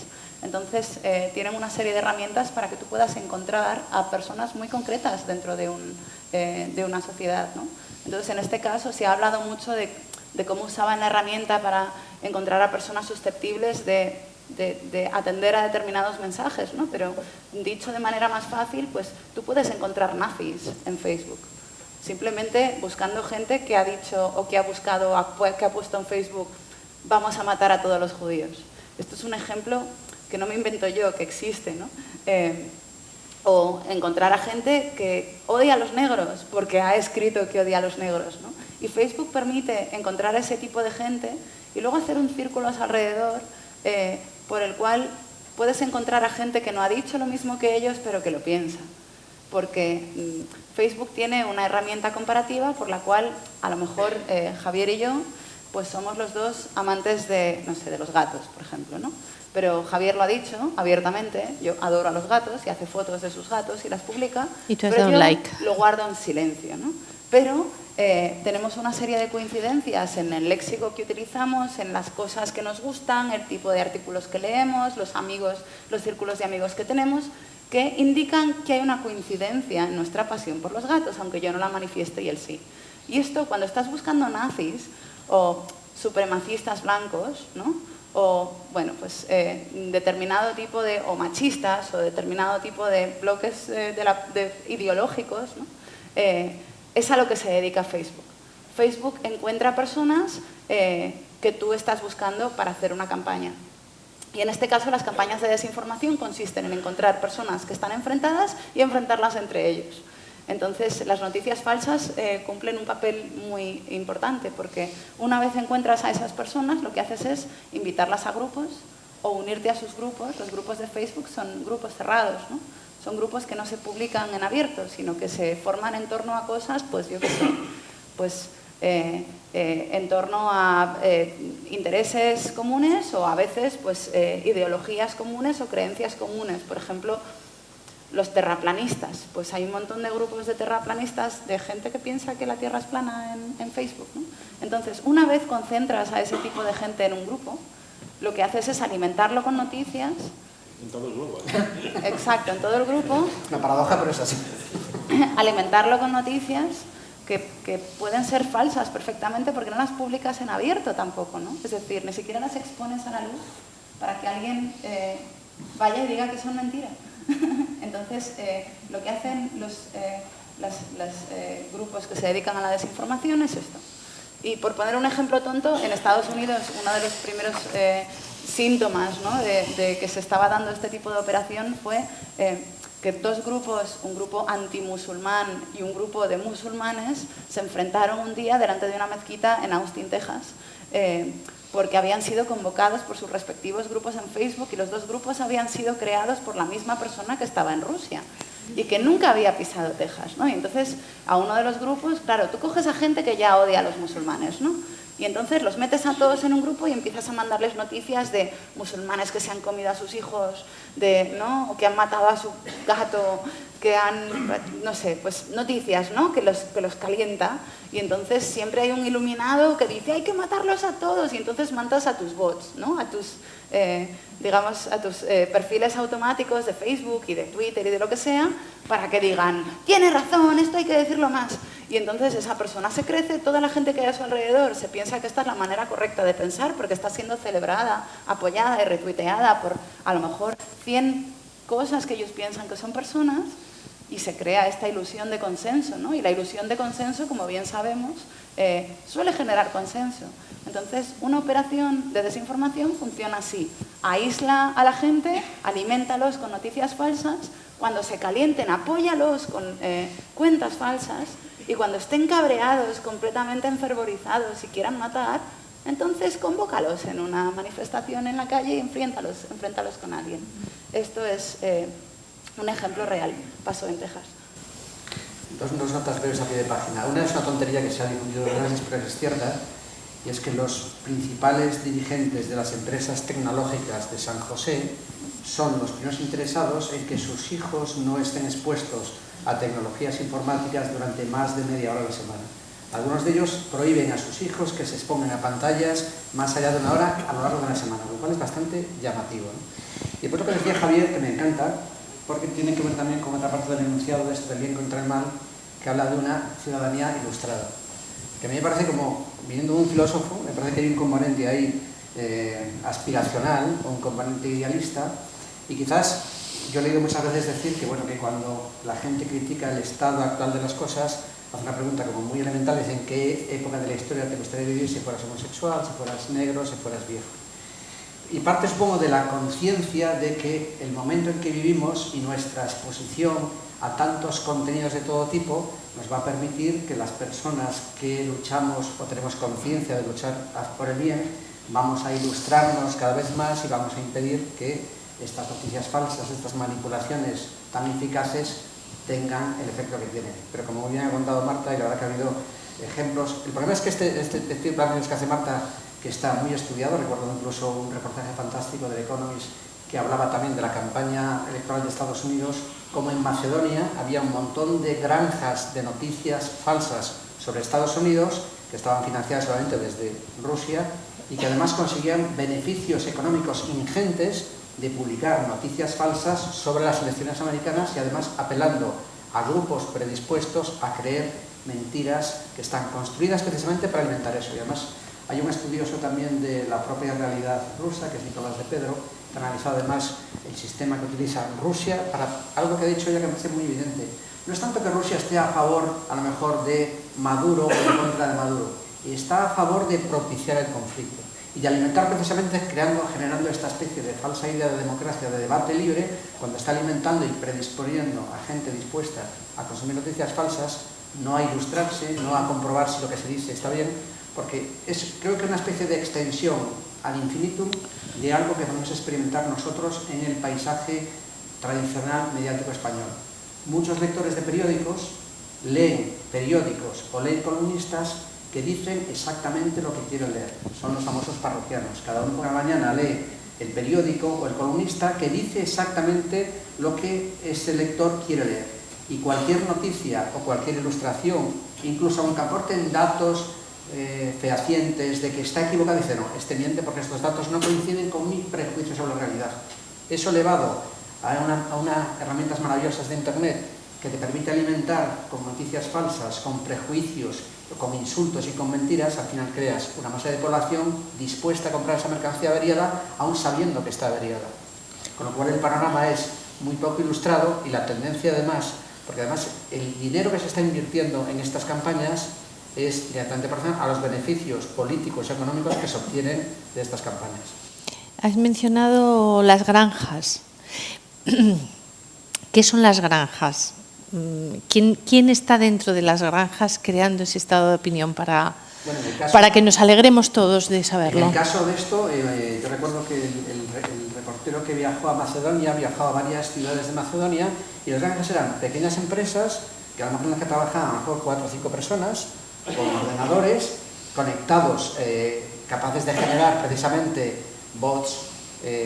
Entonces, tienen una serie de herramientas para que tú puedas encontrar a personas muy concretas dentro de una sociedad, ¿no? Entonces, en este caso, se ha hablado mucho de cómo usaban la herramienta para encontrar a personas susceptibles de atender a determinados mensajes, ¿no? Pero dicho de manera más fácil, pues tú puedes encontrar nazis en Facebook. Simplemente buscando gente que ha dicho o que ha buscado, que ha puesto en Facebook, vamos a matar a todos los judíos. Esto es un ejemplo que no me invento yo, que existe, ¿no? O encontrar a gente que odia a los negros porque ha escrito que odia a los negros, ¿no? Y Facebook permite encontrar a ese tipo de gente y luego hacer un círculo a su alrededor por el cual puedes encontrar a gente que no ha dicho lo mismo que ellos, pero que lo piensa. Porque Facebook tiene una herramienta comparativa por la cual a lo mejor Javier y yo pues somos los dos amantes de, no sé, de los gatos, por ejemplo, ¿no? Pero Javier lo ha dicho abiertamente, yo adoro a los gatos y hace fotos de sus gatos y las publica, y tú has pero dado yo like. lo guardo en silencio, ¿no? Pero tenemos una serie de coincidencias en el léxico que utilizamos, en las cosas que nos gustan, el tipo de artículos que leemos, los círculos de amigos que tenemos, que indican que hay una coincidencia en nuestra pasión por los gatos, aunque yo no la manifieste y él sí. Y esto, cuando estás buscando nazis o supremacistas blancos, ¿no? O, bueno, pues determinado tipo de, o machistas, o determinado tipo de bloques ideológicos, ¿no? Es a lo que se dedica Facebook. Facebook encuentra personas que tú estás buscando para hacer una campaña. Y en este caso las campañas de desinformación consisten en encontrar personas que están enfrentadas y enfrentarlas entre ellos. Entonces, las noticias falsas cumplen un papel muy importante porque una vez encuentras a esas personas, lo que haces es invitarlas a grupos o unirte a sus grupos. Los grupos de Facebook son grupos cerrados, ¿no? Son grupos que no se publican en abierto, sino que se forman en torno a cosas, pues yo qué sé, pues en torno a intereses comunes o a veces pues ideologías comunes o creencias comunes. Por ejemplo, los terraplanistas, pues hay un montón de grupos de terraplanistas, de gente que piensa que la Tierra es plana en Facebook, ¿no? Entonces, una vez concentras a ese tipo de gente en un grupo, lo que haces es alimentarlo con noticias. En todo el grupo. Exacto, en todo el grupo. Una paradoja, pero es así. Alimentarlo con noticias que pueden ser falsas perfectamente porque no las publicas en abierto tampoco, ¿no? Es decir, ni siquiera las expones a la luz para que alguien vaya y diga que son mentiras. Entonces, lo que hacen los grupos que se dedican a la desinformación es esto. Y por poner un ejemplo tonto, en Estados Unidos uno de los primeros síntomas, ¿no?, de que se estaba dando este tipo de operación fue que dos grupos, un grupo antimusulmán y un grupo de musulmanes, se enfrentaron un día delante de una mezquita en Austin, Texas, porque habían sido convocados por sus respectivos grupos en Facebook y los dos grupos habían sido creados por la misma persona que estaba en Rusia y que nunca había pisado Texas, ¿no? Y entonces a uno de los grupos, claro, tú coges a gente que ya odia a los musulmanes, ¿no? Y entonces los metes a todos en un grupo y empiezas a mandarles noticias de musulmanes que se han comido a sus hijos, ¿no?, o que han matado a su gato, que han, no sé, pues noticias, ¿no?, que los calienta. Y entonces siempre hay un iluminado que dice hay que matarlos a todos y entonces mandas a tus bots, ¿no?, a tus, digamos, a tus perfiles automáticos de Facebook y de Twitter y de lo que sea para que digan, tiene razón, esto hay que decirlo más. Y entonces esa persona se crece, toda la gente que hay a su alrededor se piensa que esta es la manera correcta de pensar porque está siendo celebrada, apoyada y retuiteada por a lo mejor 100 cosas que ellos piensan que son personas y se crea esta ilusión de consenso, ¿no? Y la ilusión de consenso, como bien sabemos, suele generar consenso. Entonces, una operación de desinformación funciona así. Aísla a la gente, aliméntalos con noticias falsas, cuando se calienten, apóyalos con cuentas falsas y cuando estén cabreados, completamente enfervorizados y quieran matar, entonces convócalos en una manifestación en la calle y enfréntalos con alguien. Esto es un ejemplo real, pasó en Texas. Dos notas breves a pie de página. Una es una tontería que se ha difundido en redes, pero es cierta, y es que los principales dirigentes de las empresas tecnológicas de San José son los primeros interesados en que sus hijos no estén expuestos a tecnologías informáticas durante más de media hora a la semana. Algunos de ellos prohíben a sus hijos que se expongan a pantallas más allá de una hora a lo largo de la semana, lo cual es bastante llamativo, ¿no? Y por lo que decía Javier, que me encanta, porque tiene que ver también con otra parte del enunciado de esto del bien contra el mal, que habla de una ciudadanía ilustrada. Que a mí me parece como, viniendo de un filósofo, me parece que hay un componente ahí aspiracional o un componente idealista, y quizás yo he leído muchas veces decir que, bueno, que cuando la gente critica el estado actual de las cosas, hace una pregunta como muy elemental, es en qué época de la historia te gustaría vivir si fueras homosexual, si fueras negro, si fueras viejo. Y parte, supongo, de la conciencia de que el momento en que vivimos y nuestra exposición a tantos contenidos de todo tipo nos va a permitir que las personas que luchamos o tenemos conciencia de luchar por el bien, vamos a ilustrarnos cada vez más y vamos a impedir que estas noticias falsas, estas manipulaciones tan eficaces tengan el efecto que tienen. Pero como bien ha contado Marta, y la verdad que ha habido ejemplos, el problema es que este tipo de planes que hace Marta, que está muy estudiado, recuerdo incluso un reportaje fantástico de The Economist que hablaba también de la campaña electoral de Estados Unidos, como en Macedonia había un montón de granjas de noticias falsas sobre Estados Unidos que estaban financiadas solamente desde Rusia y que además conseguían beneficios económicos ingentes de publicar noticias falsas sobre las elecciones americanas y además apelando a grupos predispuestos a creer mentiras que están construidas precisamente para alimentar eso. Y además hay un estudioso también de la propia realidad rusa, que es Nicolás de Pedro, que ha analizado además el sistema que utiliza Rusia para algo que ha dicho ella que me parece muy evidente. No es tanto que Rusia esté a favor, a lo mejor, de Maduro o en contra de Maduro, y está a favor de propiciar el conflicto. y de alimentar precisamente generando esta especie de falsa idea de democracia, de debate libre, cuando está alimentando y predisponiendo a gente dispuesta a consumir noticias falsas, no a ilustrarse, no a comprobar si lo que se dice está bien, porque es, creo que, una especie de extensión ad infinitum de algo que vamos a experimentar nosotros en el paisaje tradicional mediático español. Muchos lectores de periódicos leen periódicos o leen columnistas que dicen exactamente lo que quieren leer. Son los famosos parroquianos. Cada uno por la mañana lee el periódico o el columnista que dice exactamente lo que ese lector quiere leer. Y cualquier noticia o cualquier ilustración, incluso aunque aporten datos fehacientes de que está equivocado, dice no, este miente porque estos datos no coinciden con mi prejuicio sobre la realidad. Eso elevado a unas herramientas maravillosas de Internet que te permite alimentar con noticias falsas, con prejuicios, con insultos y con mentiras, al final creas una masa de población dispuesta a comprar esa mercancía averiada, aún sabiendo que está averiada. Con lo cual el panorama es muy poco ilustrado y la tendencia además, porque además el dinero que se está invirtiendo en estas campañas es directamente proporcional a los beneficios políticos y económicos que se obtienen de estas campañas. Has mencionado las granjas. ¿Qué son las granjas? ¿Quién está dentro de las granjas creando ese estado de opinión para que nos alegremos todos de saberlo? En el caso de esto, yo recuerdo que el reportero que viajó a Macedonia viajó a varias ciudades de Macedonia y las granjas eran pequeñas empresas que a lo mejor en las que trabajaban a lo mejor 4 o 5 personas con ordenadores conectados, capaces de generar precisamente bots,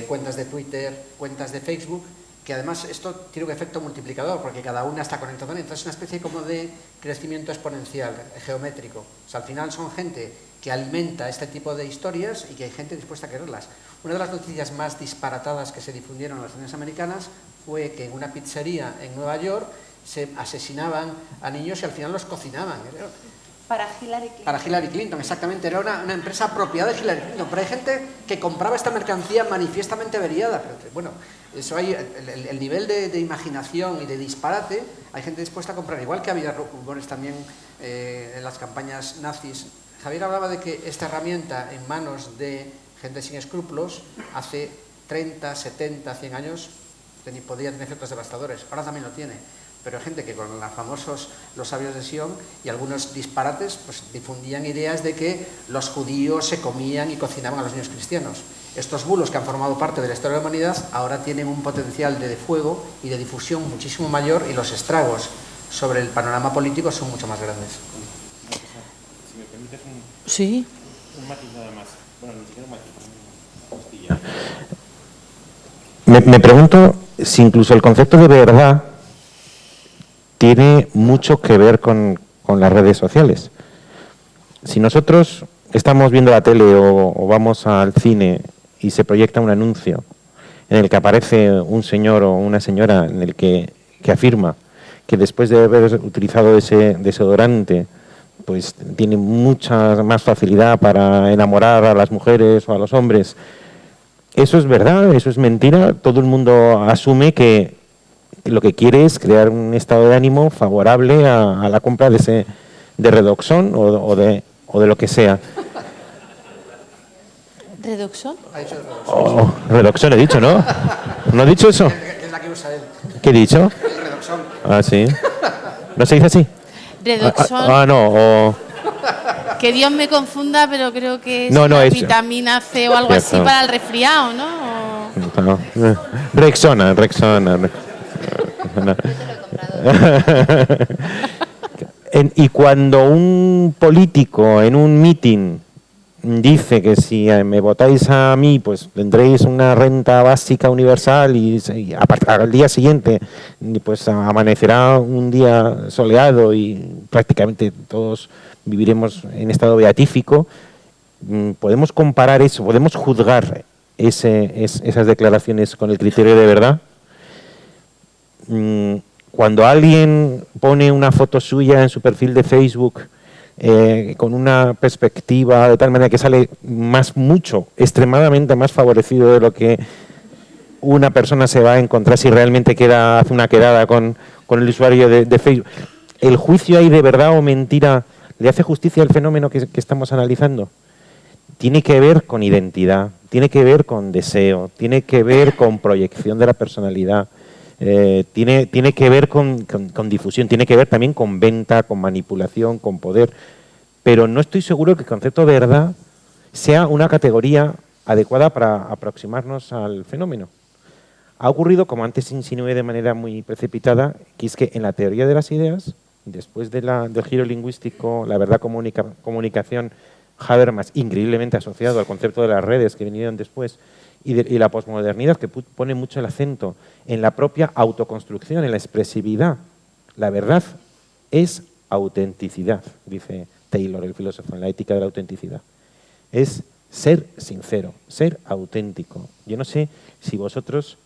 cuentas de Twitter, cuentas de Facebook, que además esto tiene un efecto multiplicador porque cada una está conectada. Entonces es una especie como de crecimiento exponencial, geométrico. O sea, al final son gente que alimenta este tipo de historias y que hay gente dispuesta a quererlas. Una de las noticias más disparatadas que se difundieron en las naciones americanas fue que en una pizzería en Nueva York se asesinaban a niños y al final los cocinaban. Para Hillary Clinton. Para Hillary Clinton, exactamente. Era una empresa propiedad de Hillary Clinton. Pero hay gente que compraba esta mercancía manifiestamente averiada. Pero, bueno, eso hay el nivel de imaginación y de disparate. Hay gente dispuesta a comprar. Igual que había rumores también en las campañas nazis. Javier hablaba de que esta herramienta en manos de gente sin escrúpulos hace 30, 70, 100 años podría tener efectos devastadores. Ahora también lo tiene. Pero hay gente que con los famosos los sabios de Sion y algunos disparates pues difundían ideas de que los judíos se comían y cocinaban a los niños cristianos. Estos bulos que han formado parte de la historia de la humanidad ahora tienen un potencial de fuego y de difusión muchísimo mayor y los estragos sobre el panorama político son mucho más grandes. Si me permites un matiz nada más. Bueno, ni siquiera un matiz, una costilla. Me pregunto si incluso el concepto de verdad tiene mucho que ver con las redes sociales. Si nosotros estamos viendo la tele o vamos al cine y se proyecta un anuncio en el que aparece un señor o una señora en el que afirma que después de haber utilizado ese desodorante pues tiene mucha más facilidad para enamorar a las mujeres o a los hombres, ¿eso es verdad? ¿Eso es mentira? Todo el mundo asume que lo que quiere es crear un estado de ánimo favorable a la compra de Redoxon o de lo que sea. ¿Redoxon? Ha dicho Redoxon. Redoxon he dicho, ¿no? ¿No he dicho eso? Es la que usa él. ¿Qué he dicho? El Redoxon. Ah, sí. ¿No se dice así? Redoxon. No. Que Dios me confunda, pero creo que es es vitamina C o algo así para el resfriado, ¿no? No. Rexona. Y cuando un político en un mitin dice que si me votáis a mí, pues tendréis una renta básica universal y al día siguiente pues amanecerá un día soleado y prácticamente todos viviremos en estado beatífico, podemos comparar eso, podemos juzgar esas declaraciones con el criterio de verdad. Cuando alguien pone una foto suya en su perfil de Facebook con una perspectiva de tal manera que sale extremadamente más favorecido de lo que una persona se va a encontrar si realmente hace una quedada con el usuario de Facebook, ¿el juicio ahí de verdad o mentira le hace justicia al fenómeno que estamos analizando? tiene que ver con identidad, tiene que ver con deseo, tiene que ver con proyección de la personalidad, tiene que ver con difusión, tiene que ver también con venta, con manipulación, con poder. Pero no estoy seguro que el concepto de verdad sea una categoría adecuada para aproximarnos al fenómeno. Ha ocurrido, como antes insinué de manera muy precipitada, que es que en la teoría de las ideas, después del giro lingüístico, la verdad comunicación, Habermas, increíblemente asociado al concepto de las redes que vinieron después, y la posmodernidad, que pone mucho el acento en la propia autoconstrucción, en la expresividad. La verdad es autenticidad, dice Taylor, el filósofo, en la ética de la autenticidad. Es ser sincero, ser auténtico. Yo no sé si vosotros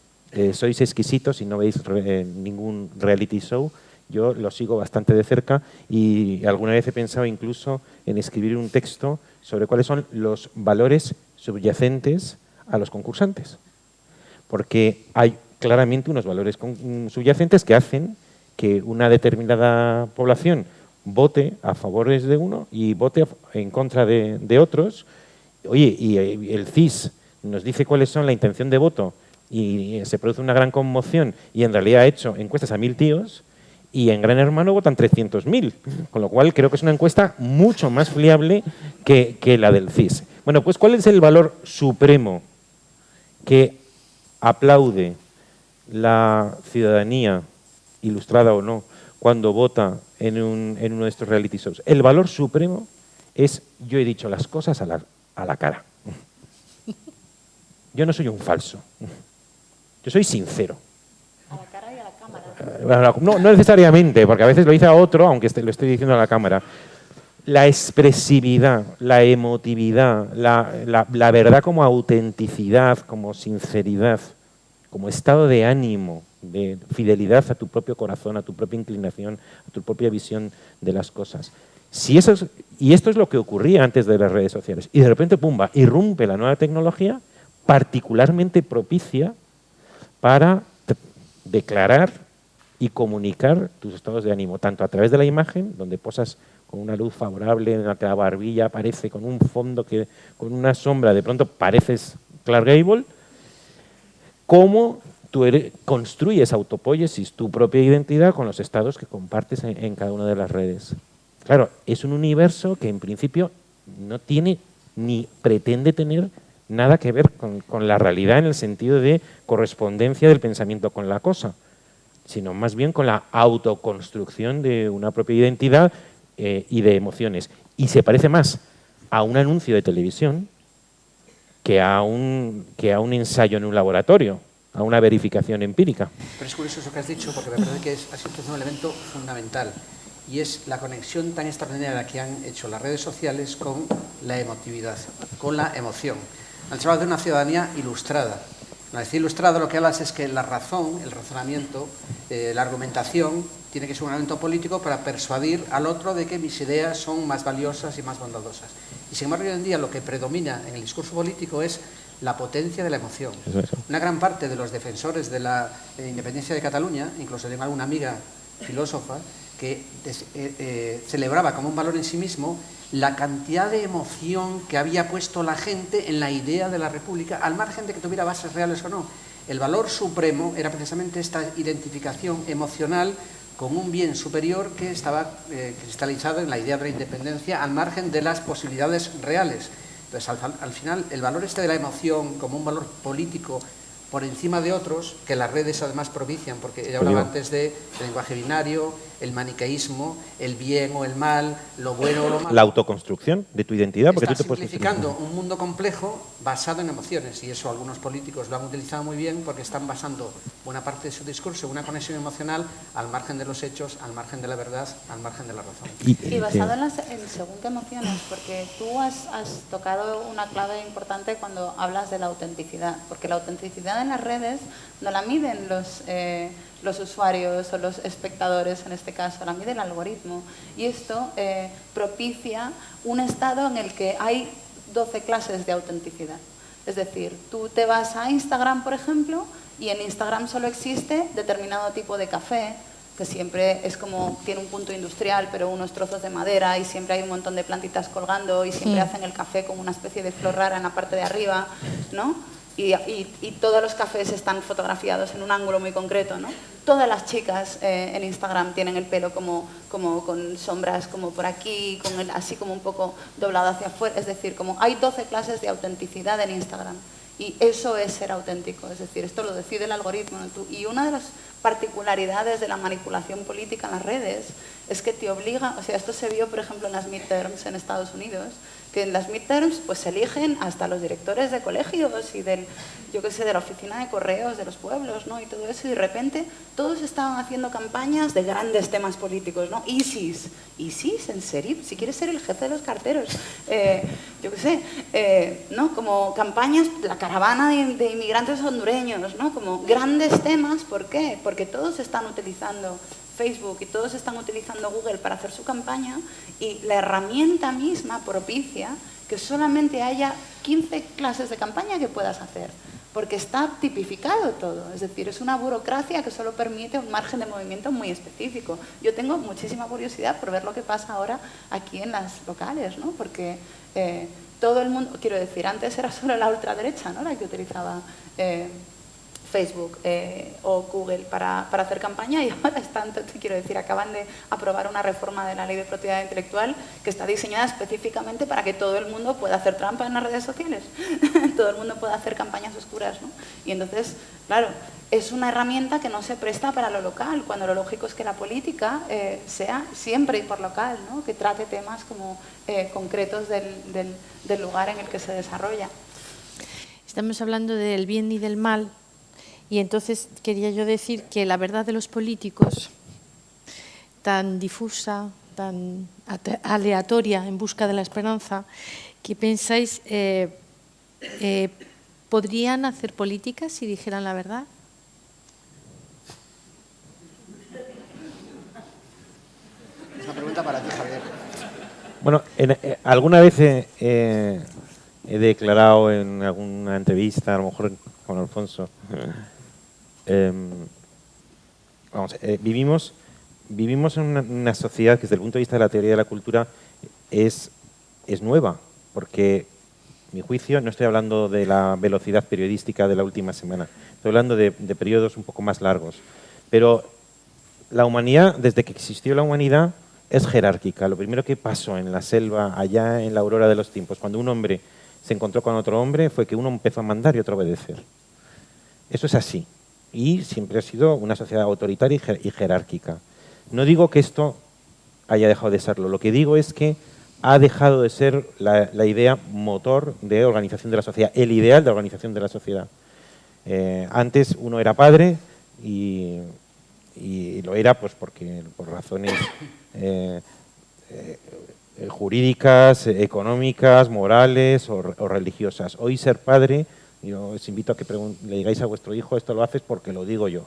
sois exquisitos y no veis ningún reality show. Yo lo sigo bastante de cerca y alguna vez he pensado incluso en escribir un texto sobre cuáles son los valores subyacentes a los concursantes. Porque hay claramente unos valores subyacentes que hacen que una determinada población vote a favores de uno y vote en contra de otros. Oye, y el CIS nos dice cuáles son la intención de voto y se produce una gran conmoción y en realidad ha hecho encuestas a 1000 tíos y en Gran Hermano votan 300.000, con lo cual creo que es una encuesta mucho más fiable que la del CIS. Bueno, pues ¿cuál es el valor supremo que aplaude la ciudadanía, ilustrada o no, cuando vota en uno de estos reality shows? El valor supremo es: yo he dicho las cosas a la cara. Yo no soy un falso. Yo soy sincero. A la cara y a la cámara. No necesariamente, porque a veces lo dice a otro, aunque lo estoy diciendo a la cámara. La expresividad, la emotividad, la verdad como autenticidad, como sinceridad, como estado de ánimo, de fidelidad a tu propio corazón, a tu propia inclinación, a tu propia visión de las cosas. Y esto es lo que ocurría antes de las redes sociales. Y de repente, pumba, irrumpe la nueva tecnología particularmente propicia para declarar y comunicar tus estados de ánimo, tanto a través de la imagen, donde posas con una luz favorable, en la que la barbilla aparece con un fondo, con una sombra, de pronto pareces Clark Gable, como tú construyes autopoiesis, tu propia identidad, con los estados que compartes en cada una de las redes. Claro, es un universo que en principio no tiene ni pretende tener nada que ver con la realidad en el sentido de correspondencia del pensamiento con la cosa, sino más bien con la autoconstrucción de una propia identidad y de emociones. Y se parece más a un anuncio de televisión que a un ensayo en un laboratorio, a una verificación empírica. Pero es curioso eso que has dicho, porque me parece que ha sido un elemento fundamental, y es la conexión tan extraordinaria que han hecho las redes sociales con la emotividad, con la emoción. Han hablado de una ciudadanía ilustrada. Al decir ilustrada, lo que hablas es que la razón, el razonamiento, la argumentación, tiene que ser un elemento político para persuadir al otro de que mis ideas son más valiosas y más bondadosas. Y sin embargo, hoy en día lo que predomina en el discurso político es la potencia de la emoción. Eso. Una gran parte de los defensores de la independencia de Cataluña, incluso tengo alguna amiga filósofa, que celebraba como un valor en sí mismo la cantidad de emoción que había puesto la gente en la idea de la República, al margen de que tuviera bases reales o no. El valor supremo era precisamente esta identificación emocional con un bien superior que estaba cristalizado en la idea de la independencia, al margen de las posibilidades reales. Entonces, al final, el valor de la emoción como un valor político por encima de otros, que las redes además propician, porque ella hablaba antes del lenguaje binario, el maniqueísmo, el bien o el mal, lo bueno o lo malo. La autoconstrucción de tu identidad. Porque Está tú te puedes simplificando un mundo complejo basado en emociones, y eso algunos políticos lo han utilizado muy bien porque están basando buena parte de su discurso en una conexión emocional al margen de los hechos, al margen de la verdad, al margen de la razón. Y basado en según qué emociones, porque tú has tocado una clave importante cuando hablas de la autenticidad, porque la autenticidad en las redes no la miden los usuarios o los espectadores, en este caso, la mide el algoritmo. Y esto propicia un estado en el que hay 12 clases de autenticidad. Es decir, tú te vas a Instagram, por ejemplo, y en Instagram solo existe determinado tipo de café, que siempre es como, tiene un punto industrial, pero unos trozos de madera y siempre hay un montón de plantitas colgando y siempre hacen el café con una especie de flor rara en la parte de arriba, ¿no? Y todos los cafés están fotografiados en un ángulo muy concreto, ¿no? Todas las chicas en Instagram tienen el pelo como con sombras como por aquí, así como un poco doblado hacia afuera, es decir, como hay 12 clases de autenticidad en Instagram. Y eso es ser auténtico, es decir, esto lo decide el algoritmo, ¿no? Y una de las particularidades de la manipulación política en las redes es que te obliga, o sea, esto se vio, por ejemplo, en las midterms en Estados Unidos, que en las midterms pues se eligen hasta los directores de colegios y de la oficina de correos de los pueblos, ¿no? Y todo eso, y de repente todos estaban haciendo campañas de grandes temas políticos, ¿no? ISIS, ¿en serio? Si quieres ser el jefe de los carteros, ¿no? Como campañas, la caravana de inmigrantes hondureños, ¿no? Como grandes temas, ¿por qué? Porque todos están utilizando Facebook y todos están utilizando Google para hacer su campaña y la herramienta misma propicia que solamente haya 15 clases de campaña que puedas hacer, porque está tipificado todo, es decir, es una burocracia que solo permite un margen de movimiento muy específico. Yo tengo muchísima curiosidad por ver lo que pasa ahora aquí en las locales, ¿no? Porque todo el mundo, quiero decir, antes era solo la ultraderecha, ¿no? La que utilizaba Facebook o Google para hacer campaña, y ahora acaban de aprobar una reforma de la ley de propiedad intelectual que está diseñada específicamente para que todo el mundo pueda hacer trampa en las redes sociales, todo el mundo pueda hacer campañas oscuras, ¿no? Y entonces, claro, es una herramienta que no se presta para lo local, cuando lo lógico es que la política sea siempre y por local, ¿no? Que trate temas como concretos del lugar en el que se desarrolla. Estamos hablando del bien y del mal. Y entonces quería yo decir que la verdad de los políticos, tan difusa, tan aleatoria en busca de la esperanza, ¿qué pensáis? ¿Podrían hacer política si dijeran la verdad? Es una pregunta para ti, Javier. Bueno, alguna vez he declarado en alguna entrevista, a lo mejor con Alfonso, vivimos en una sociedad que desde el punto de vista de la teoría de la cultura es nueva, porque, a mi juicio, no estoy hablando de la velocidad periodística de la última semana, estoy hablando de periodos un poco más largos, pero la humanidad, desde que existió la humanidad, es jerárquica. Lo primero que pasó en la selva, allá en la aurora de los tiempos, cuando un hombre se encontró con otro hombre, fue que uno empezó a mandar y otro a obedecer. Eso es así. Y siempre ha sido una sociedad autoritaria y jerárquica. No digo que esto haya dejado de serlo. Lo que digo es que ha dejado de ser la idea motor de organización de la sociedad, el ideal de organización de la sociedad. Antes uno era padre y lo era pues porque por razones jurídicas, económicas, morales o religiosas. Hoy ser padre, yo os invito a que le digáis a vuestro hijo, esto lo haces porque lo digo yo.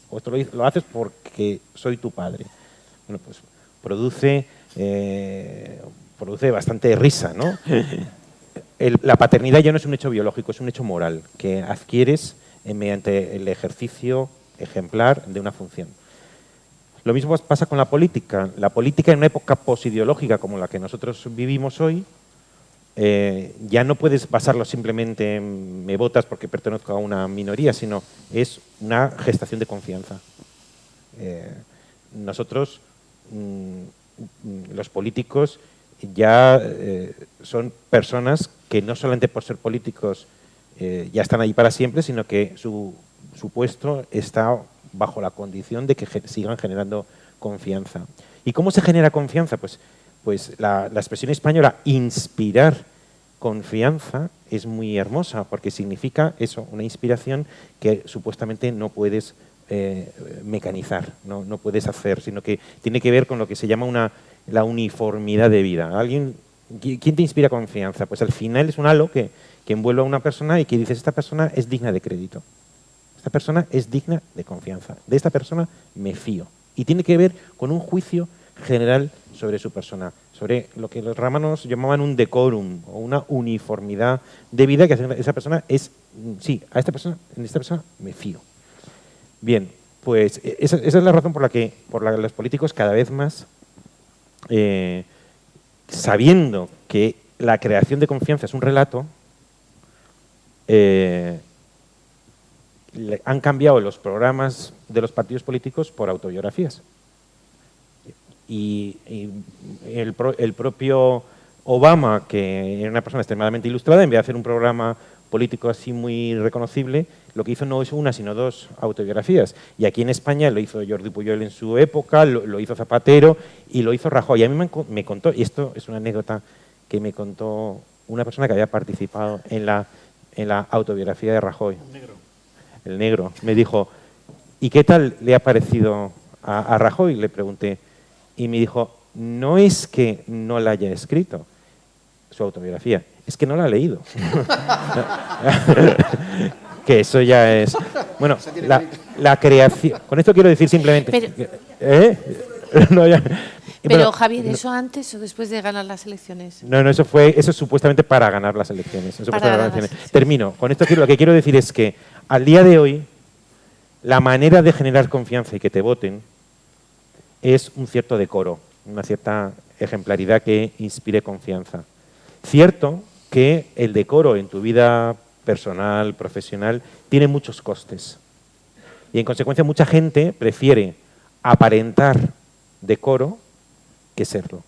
O esto lo haces porque soy tu padre. Bueno, pues produce bastante risa, ¿no? La paternidad ya no es un hecho biológico, es un hecho moral que adquieres mediante el ejercicio ejemplar de una función. Lo mismo pasa con la política. La política en una época posideológica como la que nosotros vivimos hoy, ya no puedes basarlo simplemente en me votas porque pertenezco a una minoría, sino es una gestación de confianza. Nosotros, los políticos, ya son personas que no solamente por ser políticos ya están ahí para siempre, sino que su puesto está bajo la condición de que sigan generando confianza. ¿Y cómo se genera confianza? Pues la expresión española inspirar confianza es muy hermosa porque significa eso, una inspiración que supuestamente no puedes mecanizar, no puedes hacer, sino que tiene que ver con lo que se llama la uniformidad de vida. ¿Quién te inspira confianza? Pues al final es un halo que envuelve a una persona y que dices, esta persona es digna de crédito. Esta persona es digna de confianza. De esta persona me fío. Y tiene que ver con un juicio general sobre su persona, sobre lo que los romanos llamaban un decorum o una uniformidad de vida, que esa persona es, sí, en esta persona me fío. Bien, Pues esa es la razón por la que los políticos cada vez más, sabiendo que la creación de confianza es un relato, han cambiado los programas de los partidos políticos por autobiografías. Y el propio Obama, que era una persona extremadamente ilustrada, en vez de hacer un programa político así muy reconocible, lo que hizo no es una, sino 2 autobiografías. Y aquí en España lo hizo Jordi Pujol en su época, lo hizo Zapatero y lo hizo Rajoy. Y a mí me contó, y esto es una anécdota que me contó una persona que había participado en la autobiografía de Rajoy. El negro. Me dijo, ¿y qué tal le ha parecido a Rajoy? Le pregunté. Y me dijo, no es que no la haya escrito, su autobiografía, es que no la ha leído. Que eso ya es... Bueno, la creación... Con esto quiero decir simplemente... No, ya. Pero Bueno, Javier, ¿eso antes o después de ganar las elecciones? No, eso es supuestamente para ganar las elecciones. Termino. Con esto lo que quiero decir es que al día de hoy la manera de generar confianza y que te voten es un cierto decoro, una cierta ejemplaridad que inspire confianza. Cierto que el decoro en tu vida personal, profesional, tiene muchos costes. Y en consecuencia mucha gente prefiere aparentar decoro que serlo.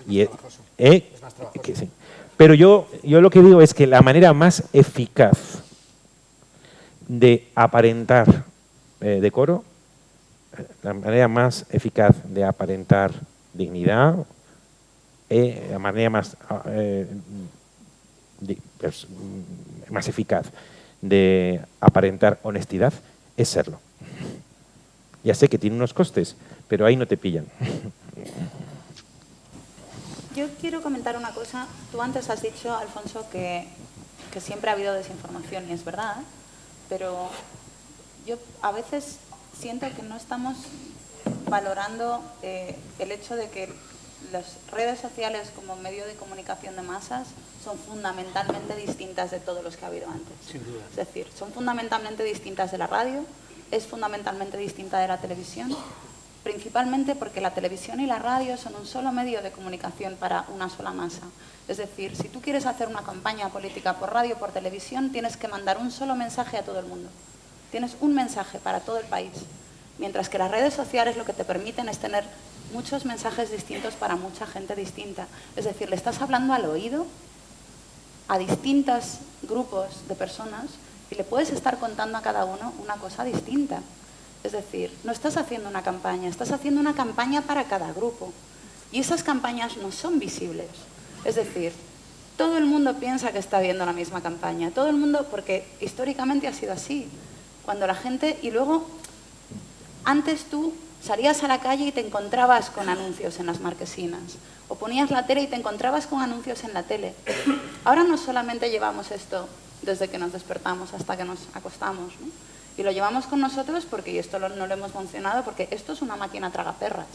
Es más trabajoso. Sí. Pero yo lo que digo es que la manera más eficaz de aparentar decoro, la manera más eficaz de aparentar dignidad, la manera más eficaz de aparentar honestidad es serlo. Ya sé que tiene unos costes, pero ahí no te pillan. Yo quiero comentar una cosa. Tú antes has dicho, Alfonso, que siempre ha habido desinformación, y es verdad, pero yo a veces siento que no estamos valorando el hecho de que las redes sociales como medio de comunicación de masas son fundamentalmente distintas de todos los que ha habido antes. Sin duda. Es decir, son fundamentalmente distintas de la radio, es fundamentalmente distinta de la televisión, principalmente porque la televisión y la radio son un solo medio de comunicación para una sola masa. Es decir, si tú quieres hacer una campaña política por radio o por televisión, tienes que mandar un solo mensaje a todo el mundo. Tienes un mensaje para todo el país. Mientras que las redes sociales lo que te permiten es tener muchos mensajes distintos para mucha gente distinta. Es decir, le estás hablando al oído a distintos grupos de personas y le puedes estar contando a cada uno una cosa distinta. Es decir, no estás haciendo una campaña, estás haciendo una campaña para cada grupo. Y esas campañas no son visibles. Es decir, todo el mundo piensa que está viendo la misma campaña. Todo el mundo, porque históricamente ha sido así. Cuando la gente... Y luego, antes tú salías a la calle y te encontrabas con anuncios en las marquesinas. O ponías la tele y te encontrabas con anuncios en la tele. Ahora no solamente llevamos esto desde que nos despertamos hasta que nos acostamos, ¿no? Y lo llevamos con nosotros porque, y esto no lo hemos mencionado, porque esto es una máquina tragaperras.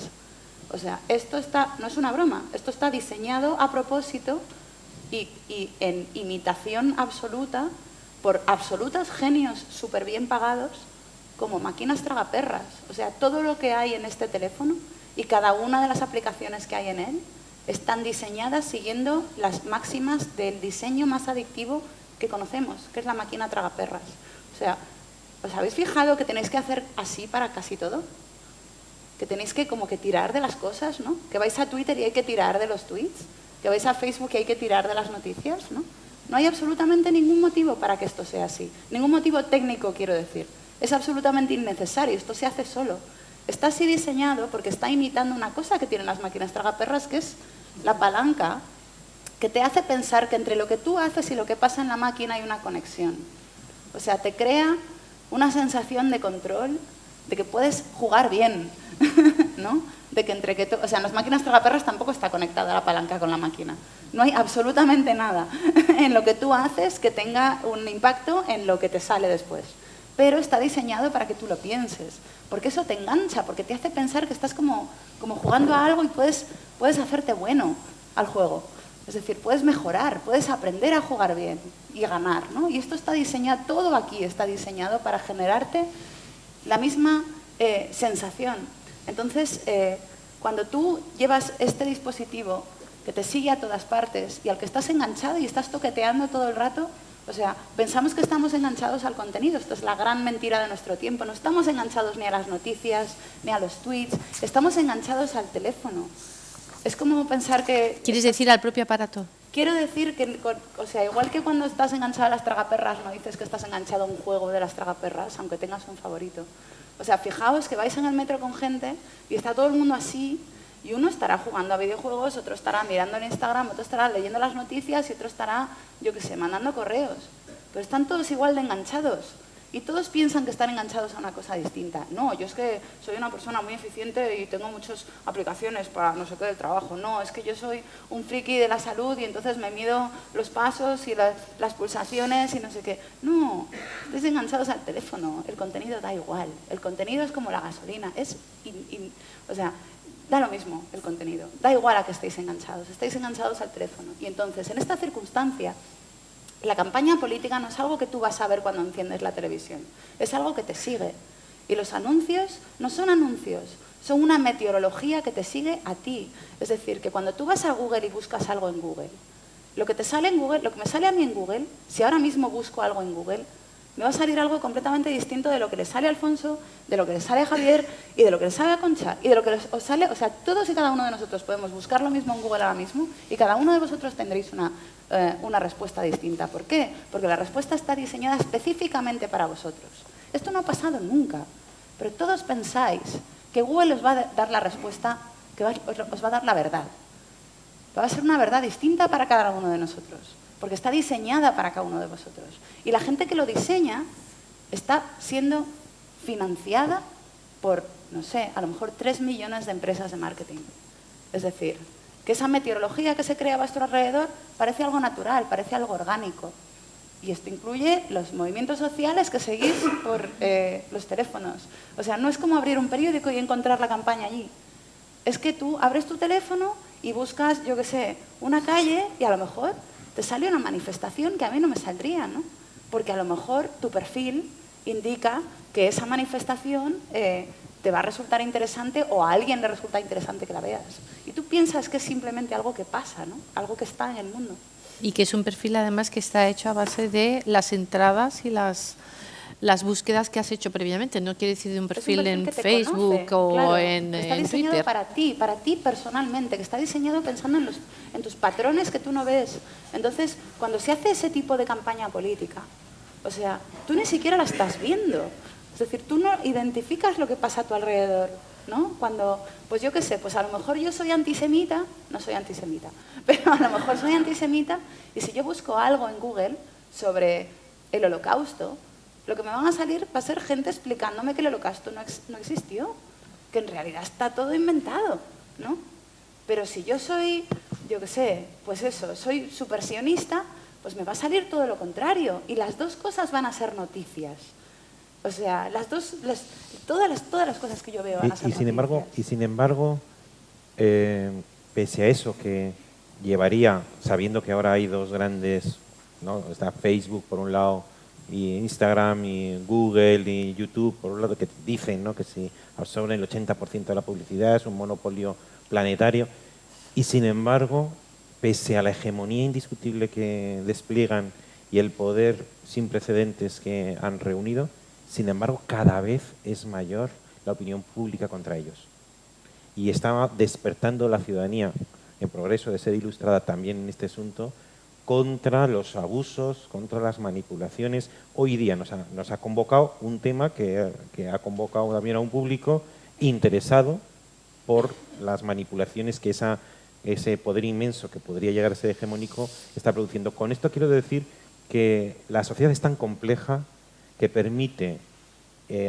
O sea, esto no es una broma, esto está diseñado a propósito y en imitación absoluta por absolutos genios súper bien pagados como máquinas tragaperras. O sea, todo lo que hay en este teléfono y cada una de las aplicaciones que hay en él están diseñadas siguiendo las máximas del diseño más adictivo que conocemos, que es la máquina tragaperras. O sea, ¿os habéis fijado que tenéis que hacer así para casi todo? Que tenéis que como que tirar de las cosas, ¿no? Que vais a Twitter y hay que tirar de los tweets, que vais a Facebook y hay que tirar de las noticias, ¿no? No hay absolutamente ningún motivo para que esto sea así. Ningún motivo técnico, quiero decir. Es absolutamente innecesario, esto se hace solo. Está así diseñado porque está imitando una cosa que tienen las máquinas tragaperras, que es la palanca, que te hace pensar que entre lo que tú haces y lo que pasa en la máquina hay una conexión. O sea, te crea una sensación de control, de que puedes jugar bien, ¿no? De que o sea, en las máquinas tragaperras tampoco está conectada la palanca con la máquina. No hay absolutamente nada en lo que tú haces que tenga un impacto en lo que te sale después. Pero está diseñado para que tú lo pienses, porque eso te engancha, porque te hace pensar que estás como jugando a algo y puedes hacerte bueno al juego. Es decir, puedes mejorar, puedes aprender a jugar bien y ganar, ¿no? Y esto está diseñado, todo aquí está diseñado para generarte la misma sensación. Entonces, cuando tú llevas este dispositivo que te sigue a todas partes y al que estás enganchado y estás toqueteando todo el rato, o sea, pensamos que estamos enganchados al contenido. Esto es la gran mentira de nuestro tiempo. No estamos enganchados ni a las noticias, ni a los tweets. Estamos enganchados al teléfono. Es como pensar que... ¿Quieres decir al propio aparato? Quiero decir que, o sea, igual que cuando estás enganchado a las tragaperras, no dices que estás enganchado a un juego de las tragaperras, aunque tengas un favorito. O sea, fijaos que vais en el metro con gente y está todo el mundo así, y uno estará jugando a videojuegos, otro estará mirando en Instagram, otro estará leyendo las noticias y otro estará, yo qué sé, mandando correos. Pero están todos igual de enganchados. Y todos piensan que están enganchados a una cosa distinta. No, yo es que soy una persona muy eficiente y tengo muchas aplicaciones para no sé qué del trabajo. No, es que yo soy un friki de la salud y entonces me mido los pasos y las pulsaciones y no sé qué. No, estáis enganchados al teléfono. El contenido da igual. El contenido es como la gasolina. O sea, da lo mismo el contenido. Da igual a que estéis enganchados. Estáis enganchados al teléfono. Y entonces, en esta circunstancia, la campaña política no es algo que tú vas a ver cuando enciendes la televisión, es algo que te sigue. Y los anuncios no son anuncios, son una meteorología que te sigue a ti. Es decir, que cuando tú vas a Google y buscas algo en Google, lo que te sale en Google, lo que me sale a mí en Google, si ahora mismo busco algo en Google, me va a salir algo completamente distinto de lo que le sale a Alfonso, de lo que le sale a Javier y de lo que le sale a Concha y de lo que os sale, o sea, todos y cada uno de nosotros podemos buscar lo mismo en Google ahora mismo y cada uno de vosotros tendréis una respuesta distinta. ¿Por qué? Porque la respuesta está diseñada específicamente para vosotros. Esto no ha pasado nunca, pero todos pensáis que Google os va a dar la respuesta, que os va a dar la verdad. Va a ser una verdad distinta para cada uno de nosotros, porque está diseñada para cada uno de vosotros. Y la gente que lo diseña está siendo financiada por, no sé, a lo mejor 3 millones de empresas de marketing. Es decir, que esa meteorología que se crea a vuestro alrededor parece algo natural, parece algo orgánico. Y esto incluye los movimientos sociales que seguís por los teléfonos. O sea, no es como abrir un periódico y encontrar la campaña allí. Es que tú abres tu teléfono y buscas, yo qué sé, una calle y a lo mejor te sale una manifestación que a mí no me saldría, ¿no? Porque a lo mejor tu perfil indica que esa manifestación te va a resultar interesante o a alguien le resulta interesante que la veas. Y tú piensas que es simplemente algo que pasa, ¿no? Algo que está en el mundo. Y que es un perfil además que está hecho a base de las entradas y las búsquedas que has hecho previamente. No quiere decir de un perfil en Facebook o claro, en está diseñado Twitter. para ti personalmente, que está diseñado pensando en tus patrones que tú no ves. Entonces, cuando se hace ese tipo de campaña política, o sea, tú ni siquiera la estás viendo. Es decir, tú no identificas lo que pasa a tu alrededor, ¿no? Cuando, pues yo qué sé, pues a lo mejor yo soy antisemita, no soy antisemita, pero a lo mejor soy antisemita y si yo busco algo en Google sobre el Holocausto, lo que me van a salir va a ser gente explicándome que el Holocausto no existió, que en realidad está todo inventado, ¿no? Pero si yo soy, yo qué sé, pues eso, soy supersionista, pues me va a salir todo lo contrario y las dos cosas van a ser noticias. O sea, todas las cosas que yo veo van a ser noticias. Y sin embargo, pese a eso que llevaría, sabiendo que ahora hay dos grandes, ¿no? Está Facebook por un lado y Instagram y Google y YouTube por un lado, que dicen, ¿no?, que si absorben el 80% de la publicidad, es un monopolio planetario, y sin embargo, pese a la hegemonía indiscutible que despliegan y el poder sin precedentes que han reunido, sin embargo, cada vez es mayor la opinión pública contra ellos. Y está despertando la ciudadanía en progreso de ser ilustrada también en este asunto contra los abusos, contra las manipulaciones. Hoy día nos ha convocado un tema que ha convocado también a un público interesado por las manipulaciones que ese poder inmenso que podría llegar a ser hegemónico está produciendo. Con esto quiero decir que la sociedad es tan compleja que permite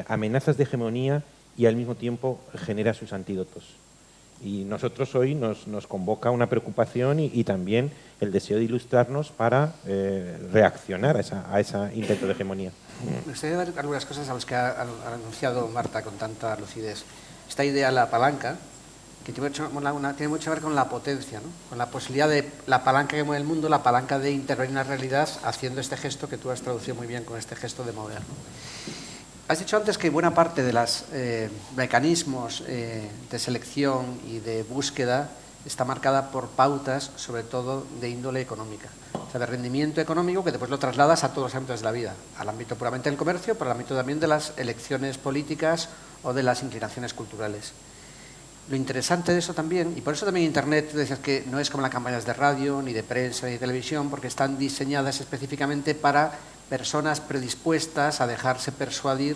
amenazas de hegemonía y al mismo tiempo genera sus antídotos. Y nosotros hoy nos convoca una preocupación y también el deseo de ilustrarnos para reaccionar a ese intento de hegemonía. Me gustaría ver algunas cosas a las que ha anunciado Marta con tanta lucidez. Esta idea de la palanca, que tiene mucho que ver con la potencia, ¿no? Con la posibilidad de la palanca que mueve el mundo, la palanca de intervenir en la realidad haciendo este gesto que tú has traducido muy bien con este gesto de mover, ¿no? Has dicho antes que buena parte de los mecanismos de selección y de búsqueda está marcada por pautas, sobre todo de índole económica. O sea, de rendimiento económico que después lo trasladas a todos los ámbitos de la vida, al ámbito puramente del comercio, pero al ámbito también de las elecciones políticas o de las inclinaciones culturales. Lo interesante de eso también, y por eso también Internet, tú decías que no es como las campañas de radio, ni de prensa, ni de televisión, porque están diseñadas específicamente para personas predispuestas a dejarse persuadir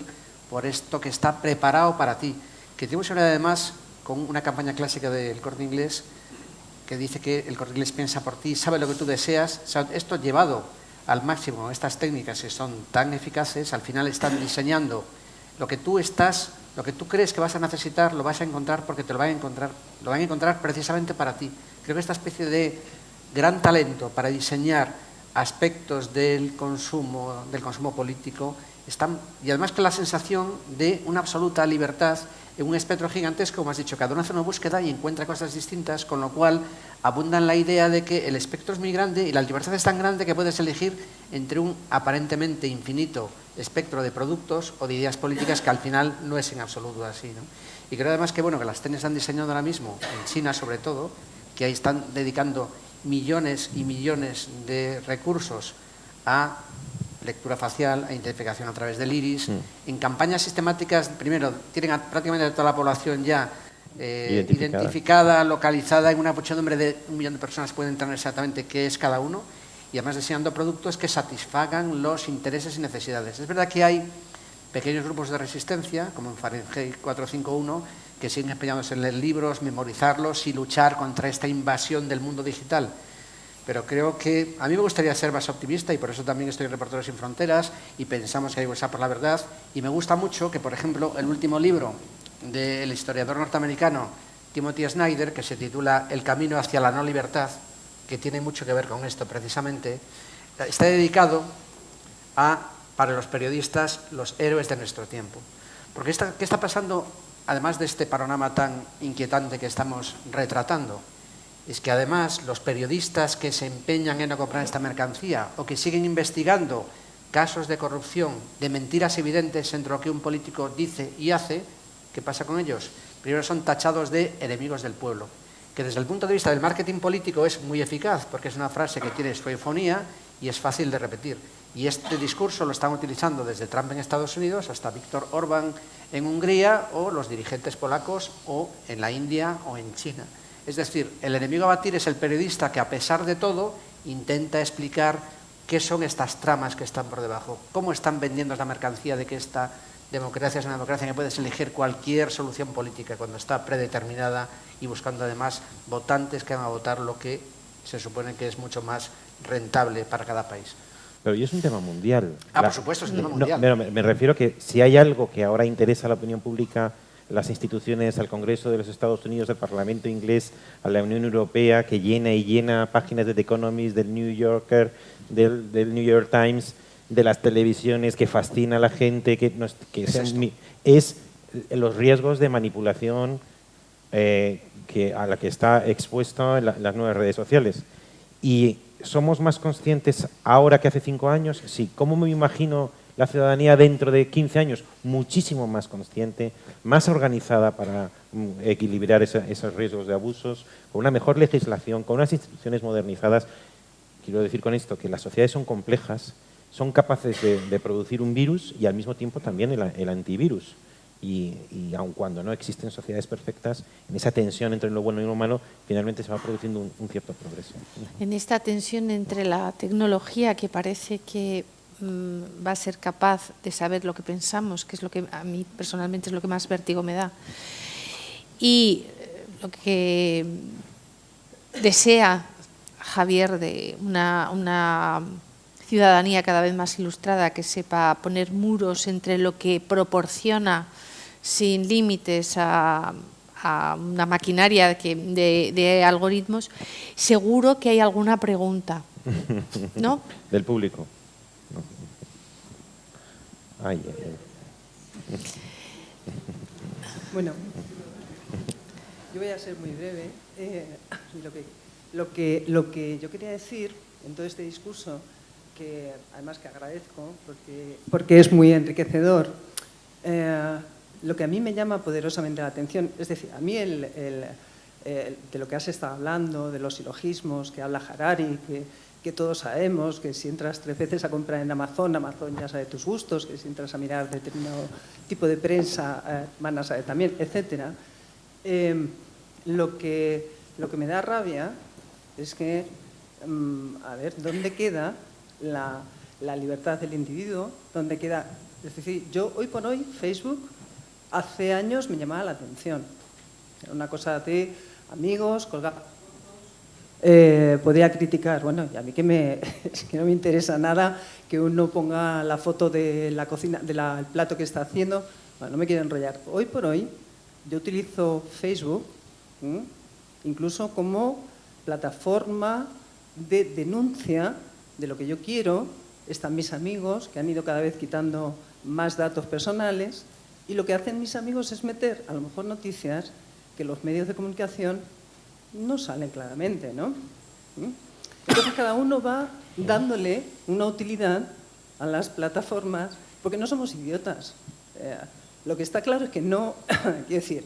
por esto que está preparado para ti. Que tenemos ahora además con una campaña clásica del Corte Inglés que dice que el Corte Inglés piensa por ti, sabe lo que tú deseas. O sea, esto llevado al máximo, estas técnicas que son tan eficaces, al final están diseñando lo que tú crees que vas a necesitar, lo vas a encontrar porque te lo van a encontrar precisamente para ti. Creo que esta especie de gran talento para diseñar aspectos del consumo político están, y además con la sensación de una absoluta libertad en un espectro gigantesco, como has dicho, cada uno hace una búsqueda y encuentra cosas distintas, con lo cual abunda en la idea de que el espectro es muy grande y la libertad es tan grande que puedes elegir entre un aparentemente infinito espectro de productos o de ideas políticas que al final no es en absoluto así, ¿no? Y creo además que, bueno, que las TENs han diseñado ahora mismo, en China sobre todo, que ahí están dedicando millones y millones de recursos a lectura facial, a identificación a través del iris, en campañas sistemáticas. Primero, tienen prácticamente toda la población ya identificada, localizada, en una muchedumbre de 1 millón de personas pueden entrar exactamente qué es cada uno, y además diseñando productos que satisfagan los intereses y necesidades. Es verdad que hay pequeños grupos de resistencia, como en Fahrenheit 451, que siguen empeñándose en leer libros, memorizarlos y luchar contra esta invasión del mundo digital. Pero creo que a mí me gustaría ser más optimista, y por eso también estoy en Reporteros Sin Fronteras y pensamos que hay que luchar por la verdad. Y me gusta mucho que, por ejemplo, el último libro del historiador norteamericano Timothy Snyder, que se titula El camino hacia la no libertad, que tiene mucho que ver con esto precisamente, está dedicado a, para los periodistas, los héroes de nuestro tiempo. Porque ¿qué está pasando, además de este panorama tan inquietante que estamos retratando? Es que además los periodistas que se empeñan en no comprar esta mercancía o que siguen investigando casos de corrupción, de mentiras evidentes entre lo que un político dice y hace, ¿qué pasa con ellos? Primero son tachados de enemigos del pueblo, que desde el punto de vista del marketing político es muy eficaz, porque es una frase que tiene su eufonía y es fácil de repetir. Y este discurso lo están utilizando desde Trump en Estados Unidos hasta Viktor Orbán en Hungría, o los dirigentes polacos, o en la India o en China. Es decir, el enemigo a batir es el periodista que, a pesar de todo, intenta explicar qué son estas tramas que están por debajo, cómo están vendiendo la mercancía de que esta democracia es una democracia en que puedes elegir cualquier solución política cuando está predeterminada, y buscando además votantes que van a votar lo que se supone que es mucho más rentable para cada país. Pero y es un tema mundial. Por supuesto, es un tema mundial. No, me refiero que si hay algo que ahora interesa a la opinión pública, las instituciones, al Congreso de los Estados Unidos, al Parlamento inglés, a la Unión Europea, que llena y llena páginas de The Economist, del New Yorker, del New York Times, de las televisiones, que fascina a la gente, es los riesgos de manipulación a la que está expuesto en las nuevas redes sociales. Y somos más conscientes ahora que hace 5 años. Sí, ¿cómo me imagino la ciudadanía dentro de 15 años? Muchísimo más consciente, más organizada para equilibrar esos riesgos de abusos, con una mejor legislación, con unas instituciones modernizadas. Quiero decir con esto que las sociedades son complejas, son capaces de producir un virus y al mismo tiempo también el antivirus. Y aun cuando no existen sociedades perfectas, en esa tensión entre lo bueno y lo malo, finalmente se va produciendo un cierto progreso. En esta tensión entre la tecnología, que parece que va a ser capaz de saber lo que pensamos, que es lo que a mí personalmente es lo que más vértigo me da, y lo que desea Javier de una ciudadanía cada vez más ilustrada, que sepa poner muros entre lo que proporciona sin límites a una maquinaria de algoritmos. Seguro que hay alguna pregunta, ¿no? Del público. Ay. Bueno, yo voy a ser muy breve. Lo que yo quería decir en todo este discurso, que además que agradezco porque es muy enriquecedor, lo que a mí me llama poderosamente la atención, es decir, a mí de lo que has estado hablando, de los silogismos que habla Harari, que todos sabemos, que si entras 3 veces a comprar en Amazon, Amazon ya sabe tus gustos, que si entras a mirar determinado tipo de prensa, van a saber también, etc. Lo que me da rabia es que, a ver, ¿dónde queda la libertad del individuo? ¿Dónde queda? Es decir, yo hoy por hoy, Facebook, hace años me llamaba la atención. Era una cosa de amigos, colgar. Podría criticar, bueno, y a mí es que no me interesa nada que uno ponga la foto de la cocina, del plato que está haciendo. Bueno, no me quiero enrollar. Hoy por hoy, yo utilizo Facebook incluso como plataforma de denuncia de lo que yo quiero. Están mis amigos, que han ido cada vez quitando más datos personales, y lo que hacen mis amigos es meter, a lo mejor, noticias que los medios de comunicación no salen claramente, ¿no? Entonces cada uno va dándole una utilidad a las plataformas, porque no somos idiotas. Lo que está claro es que no, quiero decir,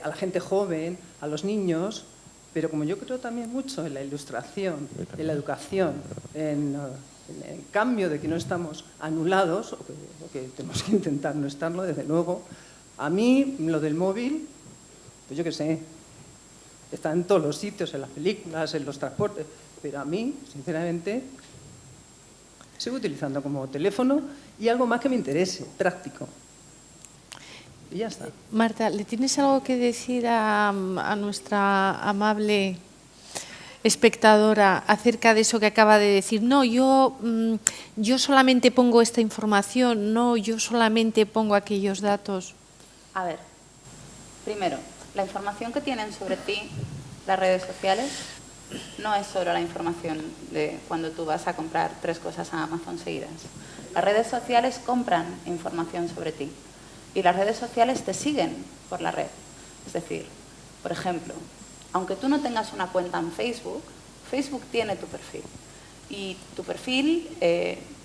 a la gente joven, a los niños, pero como yo creo también mucho en la ilustración, en la educación, en el cambio de que no estamos anulados, o que tenemos que intentar no estarlo, desde luego, a mí lo del móvil, pues yo qué sé, está en todos los sitios, en las películas, en los transportes, pero a mí, sinceramente, sigo utilizando como teléfono y algo más que me interese, práctico. Y ya está. Marta, ¿le tienes algo que decir a nuestra amable espectadora acerca de eso que acaba de decir? No, yo solamente pongo esta información, no, yo solamente pongo aquellos datos. A ver, primero, la información que tienen sobre ti las redes sociales no es solo la información de cuando tú vas a comprar 3 cosas a Amazon seguidas. Las redes sociales compran información sobre ti y las redes sociales te siguen por la red. Es decir, por ejemplo, aunque tú no tengas una cuenta en Facebook, Facebook tiene tu perfil. Y tu perfil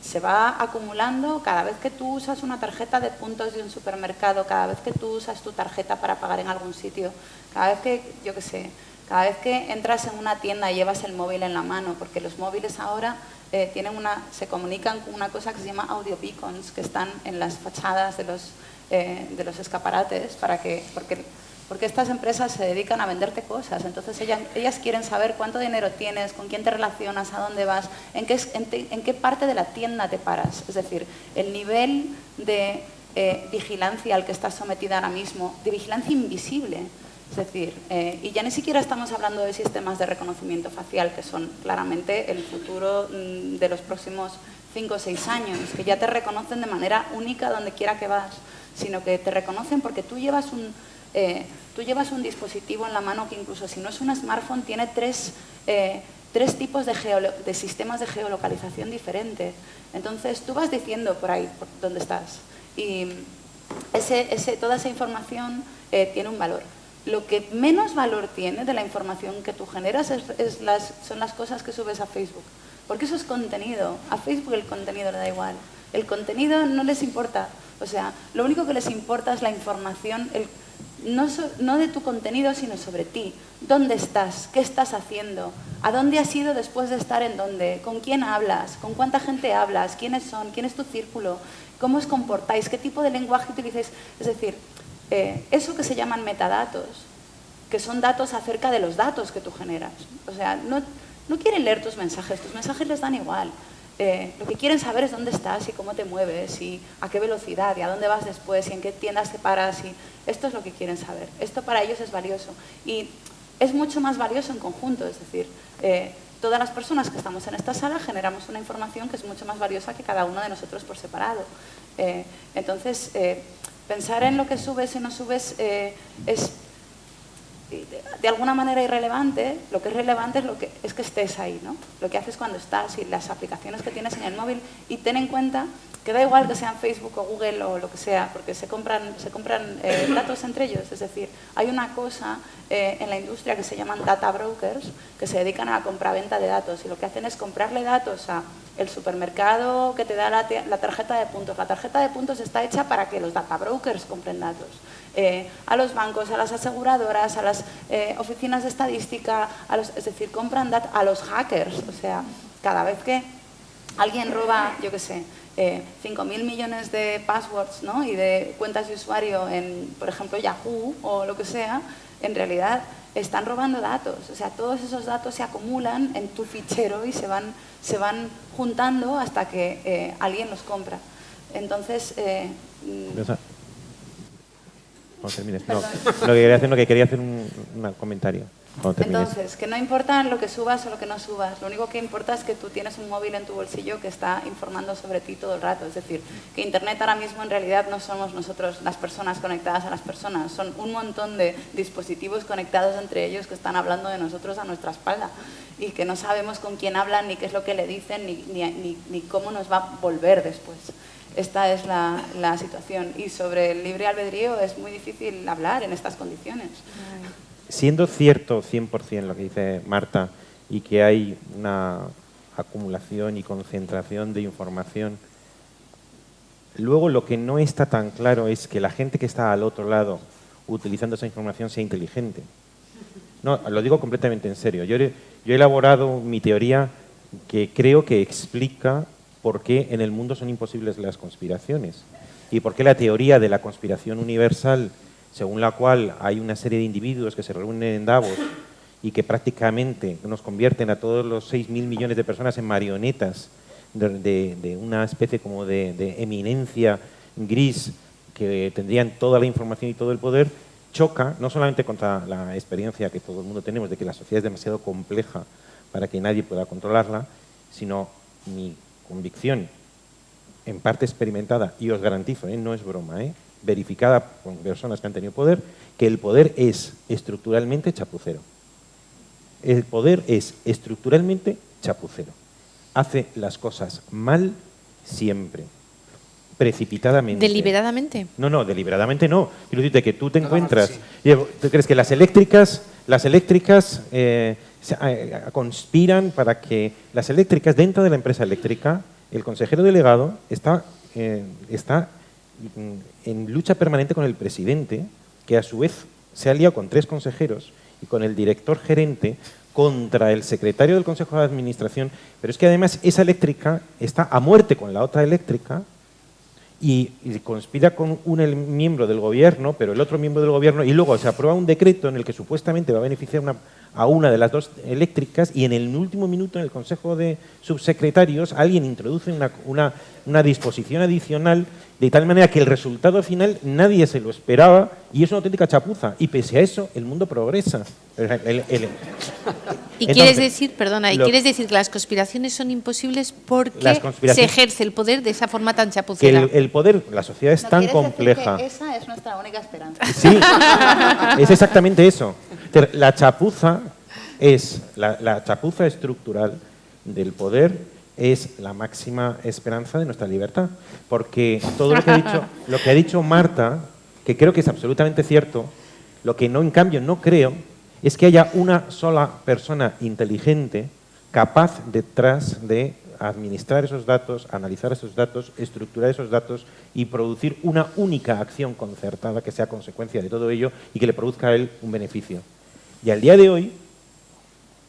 se va acumulando cada vez que tú usas una tarjeta de puntos de un supermercado, cada vez que tú usas tu tarjeta para pagar en algún sitio, cada vez que, yo qué sé, cada vez que entras en una tienda y llevas el móvil en la mano, porque los móviles ahora se comunican con una cosa que se llama audio beacons, que están en las fachadas de los escaparates, porque estas empresas se dedican a venderte cosas, entonces ellas quieren saber cuánto dinero tienes, con quién te relacionas, a dónde vas, en qué parte de la tienda te paras. Es decir, el nivel de vigilancia al que estás sometida ahora mismo, de vigilancia invisible. Es decir, y ya ni siquiera estamos hablando de sistemas de reconocimiento facial, que son claramente el futuro de los próximos 5 o 6 años, que ya te reconocen de manera única donde quiera que vas, sino que te reconocen porque tú llevas un dispositivo en la mano que incluso si no es un smartphone tiene tres tipos de sistemas de geolocalización diferentes. Entonces tú vas diciendo por ahí dónde estás y toda esa información tiene un valor. Lo que menos valor tiene de la información que tú generas son las cosas que subes a Facebook, porque eso es contenido. A Facebook el contenido le da igual. El contenido no les importa. O sea, lo único que les importa es la información, no de tu contenido, sino sobre ti. ¿Dónde estás? ¿Qué estás haciendo? ¿A dónde has ido después de estar en dónde? ¿Con quién hablas? ¿Con cuánta gente hablas? ¿Quiénes son? ¿Quién es tu círculo? ¿Cómo os comportáis? ¿Qué tipo de lenguaje utilizáis? Es decir, eso que se llaman metadatos, que son datos acerca de los datos que tú generas. O sea, no quieren leer tus mensajes les dan igual. Lo que quieren saber es dónde estás y cómo te mueves y a qué velocidad y a dónde vas después y en qué tiendas te paras. Y esto es lo que quieren saber. Esto para ellos es valioso y es mucho más valioso en conjunto. Es decir, todas las personas que estamos en esta sala generamos una información que es mucho más valiosa que cada uno de nosotros por separado. Entonces, pensar en lo que subes y no subes es de alguna manera irrelevante. Lo que es relevante es que estés ahí, ¿no? Lo que haces cuando estás y las aplicaciones que tienes en el móvil, y ten en cuenta que da igual que sean Facebook o Google o lo que sea, porque se compran datos entre ellos. Es decir, hay una cosa en la industria que se llaman data brokers, que se dedican a la compraventa de datos y lo que hacen es comprarle datos a el supermercado que te da la tarjeta de puntos. La tarjeta de puntos está hecha para que los data brokers compren datos. A los bancos, a las aseguradoras, a las oficinas de estadística, es decir, compran datos a los hackers. O sea, cada vez que alguien roba, yo qué sé, 5.000 millones de passwords, ¿no? Y de cuentas de usuario en, por ejemplo, Yahoo o lo que sea, en realidad están robando datos. O sea, todos esos datos se acumulan en tu fichero y se van juntando hasta que alguien los compra. Entonces... Cuando termines. No, lo que quería hacer un comentario. Entonces, que no importa lo que subas o lo que no subas, lo único que importa es que tú tienes un móvil en tu bolsillo que está informando sobre ti todo el rato. Es decir, que Internet ahora mismo en realidad no somos nosotros las personas conectadas a las personas, son un montón de dispositivos conectados entre ellos que están hablando de nosotros a nuestra espalda y que no sabemos con quién hablan, ni qué es lo que le dicen, ni cómo nos va a volver después. Esta es la situación. Y sobre el libre albedrío es muy difícil hablar en estas condiciones. Siendo cierto 100% lo que dice Marta y que hay una acumulación y concentración de información, luego lo que no está tan claro es que la gente que está al otro lado utilizando esa información sea inteligente. No, lo digo completamente en serio. Yo he elaborado mi teoría que creo que explica por qué en el mundo son imposibles las conspiraciones y por qué la teoría de la conspiración universal, según la cual hay una serie de individuos que se reúnen en Davos y que prácticamente nos convierten a todos los 6.000 millones de personas en marionetas de una especie como de eminencia gris que tendrían toda la información y todo el poder, choca no solamente contra la experiencia que todo el mundo tenemos de que la sociedad es demasiado compleja para que nadie pueda controlarla, sino mi convicción, en parte experimentada, y os garantizo, no es broma, verificada con personas que han tenido poder, que el poder es estructuralmente chapucero. El poder es estructuralmente chapucero. Hace las cosas mal siempre, precipitadamente. ¿Deliberadamente? No, deliberadamente no. Quiero decirte que tú te encuentras... ¿Tú crees que las eléctricas conspiran para que las eléctricas, dentro de la empresa eléctrica, el consejero delegado está en lucha permanente con el presidente, que a su vez se ha aliado con 3 consejeros y con el director gerente contra el secretario del Consejo de Administración, pero es que además esa eléctrica está a muerte con la otra eléctrica y conspira con un miembro del gobierno, pero el otro miembro del gobierno, y luego se aprueba un decreto en el que supuestamente va a beneficiar a una de las 2 eléctricas, y en el último minuto en el Consejo de Subsecretarios alguien introduce una disposición adicional de tal manera que el resultado final nadie se lo esperaba y es una auténtica chapuza, y pese a eso el mundo progresa. Y quieres decir, perdona, quieres decir que las conspiraciones son imposibles porque se ejerce el poder de esa forma tan chapucera. Que el poder, la sociedad es tan compleja. Que esa es nuestra única esperanza. Sí, es exactamente eso. La chapuza la chapuza estructural del poder es la máxima esperanza de nuestra libertad, porque todo lo que ha dicho Marta, que creo que es absolutamente cierto, lo que no, en cambio, no creo es que haya una sola persona inteligente capaz detrás de administrar esos datos, analizar esos datos, estructurar esos datos y producir una única acción concertada que sea consecuencia de todo ello y que le produzca a él un beneficio. Y al día de hoy,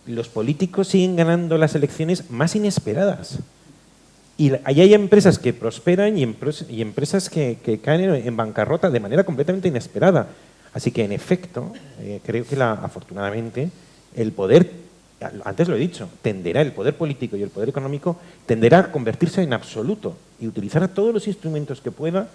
los políticos siguen ganando las elecciones más inesperadas. Y ahí hay empresas que prosperan y empresas que caen en bancarrota de manera completamente inesperada. Así que, en efecto, creo que afortunadamente el poder, antes lo he dicho, el poder político y el poder económico tenderá a convertirse en absoluto y utilizará todos los instrumentos que pueda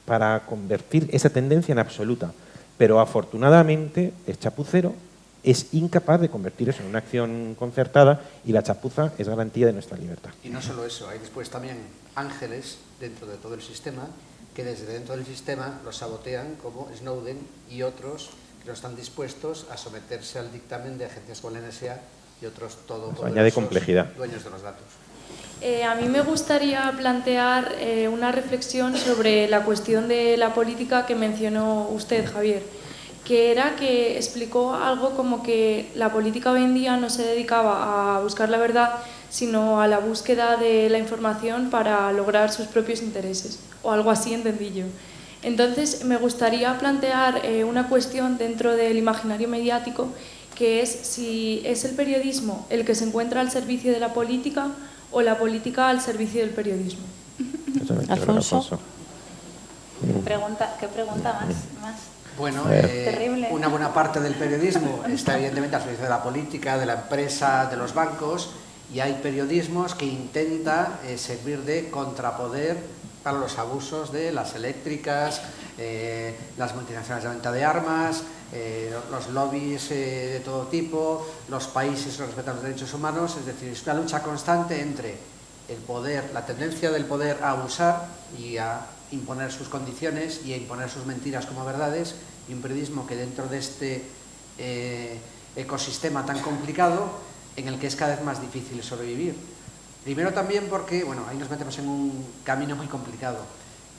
para convertir esa tendencia en absoluta. Pero afortunadamente el chapucero es incapaz de convertir eso en una acción concertada y la chapuza es garantía de nuestra libertad. Y no solo eso, hay después también ángeles dentro de todo el sistema que desde dentro del sistema los sabotean, como Snowden y otros que no están dispuestos a someterse al dictamen de agencias como la NSA y otros todopoderosos añade complejidad. Dueños de los datos. A mí me gustaría plantear una reflexión sobre la cuestión de la política que mencionó usted, Javier, que era que explicó algo como que la política hoy en día no se dedicaba a buscar la verdad, sino a la búsqueda de la información para lograr sus propios intereses, o algo así entendí yo. Entonces, me gustaría plantear una cuestión dentro del imaginario mediático, que es si es el periodismo el que se encuentra al servicio de la política o la política al servicio del periodismo. Alfonso. ¿Qué pregunta más? Bueno, Terrible. una buena parte del periodismo está evidentemente al servicio de la política, de la empresa, de los bancos, y hay periodismos que intenta servir de contrapoder para los abusos de las eléctricas, las multinacionales de venta de armas, los lobbies de todo tipo, los países que no respetan los derechos humanos. Es decir, es una lucha constante entre el poder, la tendencia del poder a abusar y a imponer sus condiciones y a imponer sus mentiras como verdades, y un periodismo que dentro de este ecosistema tan complicado, en el que es cada vez más difícil sobrevivir. Primero también porque, bueno, ahí nos metemos en un camino muy complicado,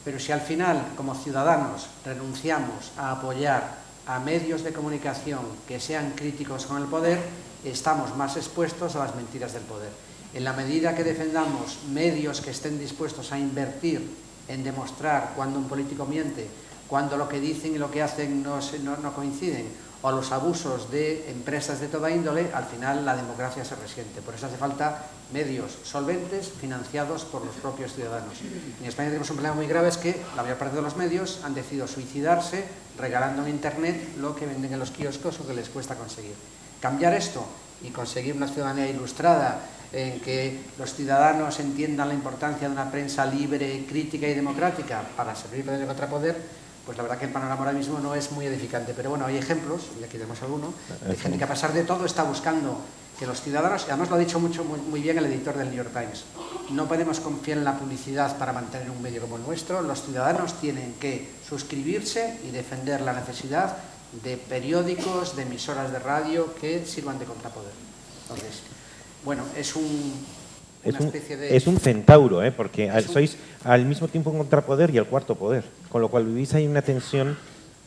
pero si al final, como ciudadanos, renunciamos a apoyar a medios de comunicación que sean críticos con el poder, estamos más expuestos a las mentiras del poder. En la medida que defendamos medios que estén dispuestos a invertir en demostrar cuando un político miente, cuando lo que dicen y lo que hacen no coinciden, o los abusos de empresas de toda índole, al final la democracia se resiente. Por eso hace falta medios solventes financiados por los propios ciudadanos. En España tenemos un problema muy grave, es que la mayor parte de los medios han decidido suicidarse regalando en Internet lo que venden en los kioscos o que les cuesta conseguir. Cambiar esto y conseguir una ciudadanía ilustrada, en que los ciudadanos entiendan la importancia de una prensa libre, crítica y democrática para servirle de contrapoder, pues la verdad que el panorama ahora mismo no es muy edificante. Pero bueno, hay ejemplos, y aquí tenemos alguno, de gente que a pesar de todo está buscando que los ciudadanos, y además lo ha dicho muy bien el editor del New York Times, no podemos confiar en la publicidad para mantener un medio como el nuestro. Los ciudadanos tienen que suscribirse y defender la necesidad de periódicos, de emisoras de radio que sirvan de contrapoder. Entonces, bueno, es un centauro, porque sois al mismo tiempo un contrapoder y el cuarto poder, con lo cual vivís ahí una tensión,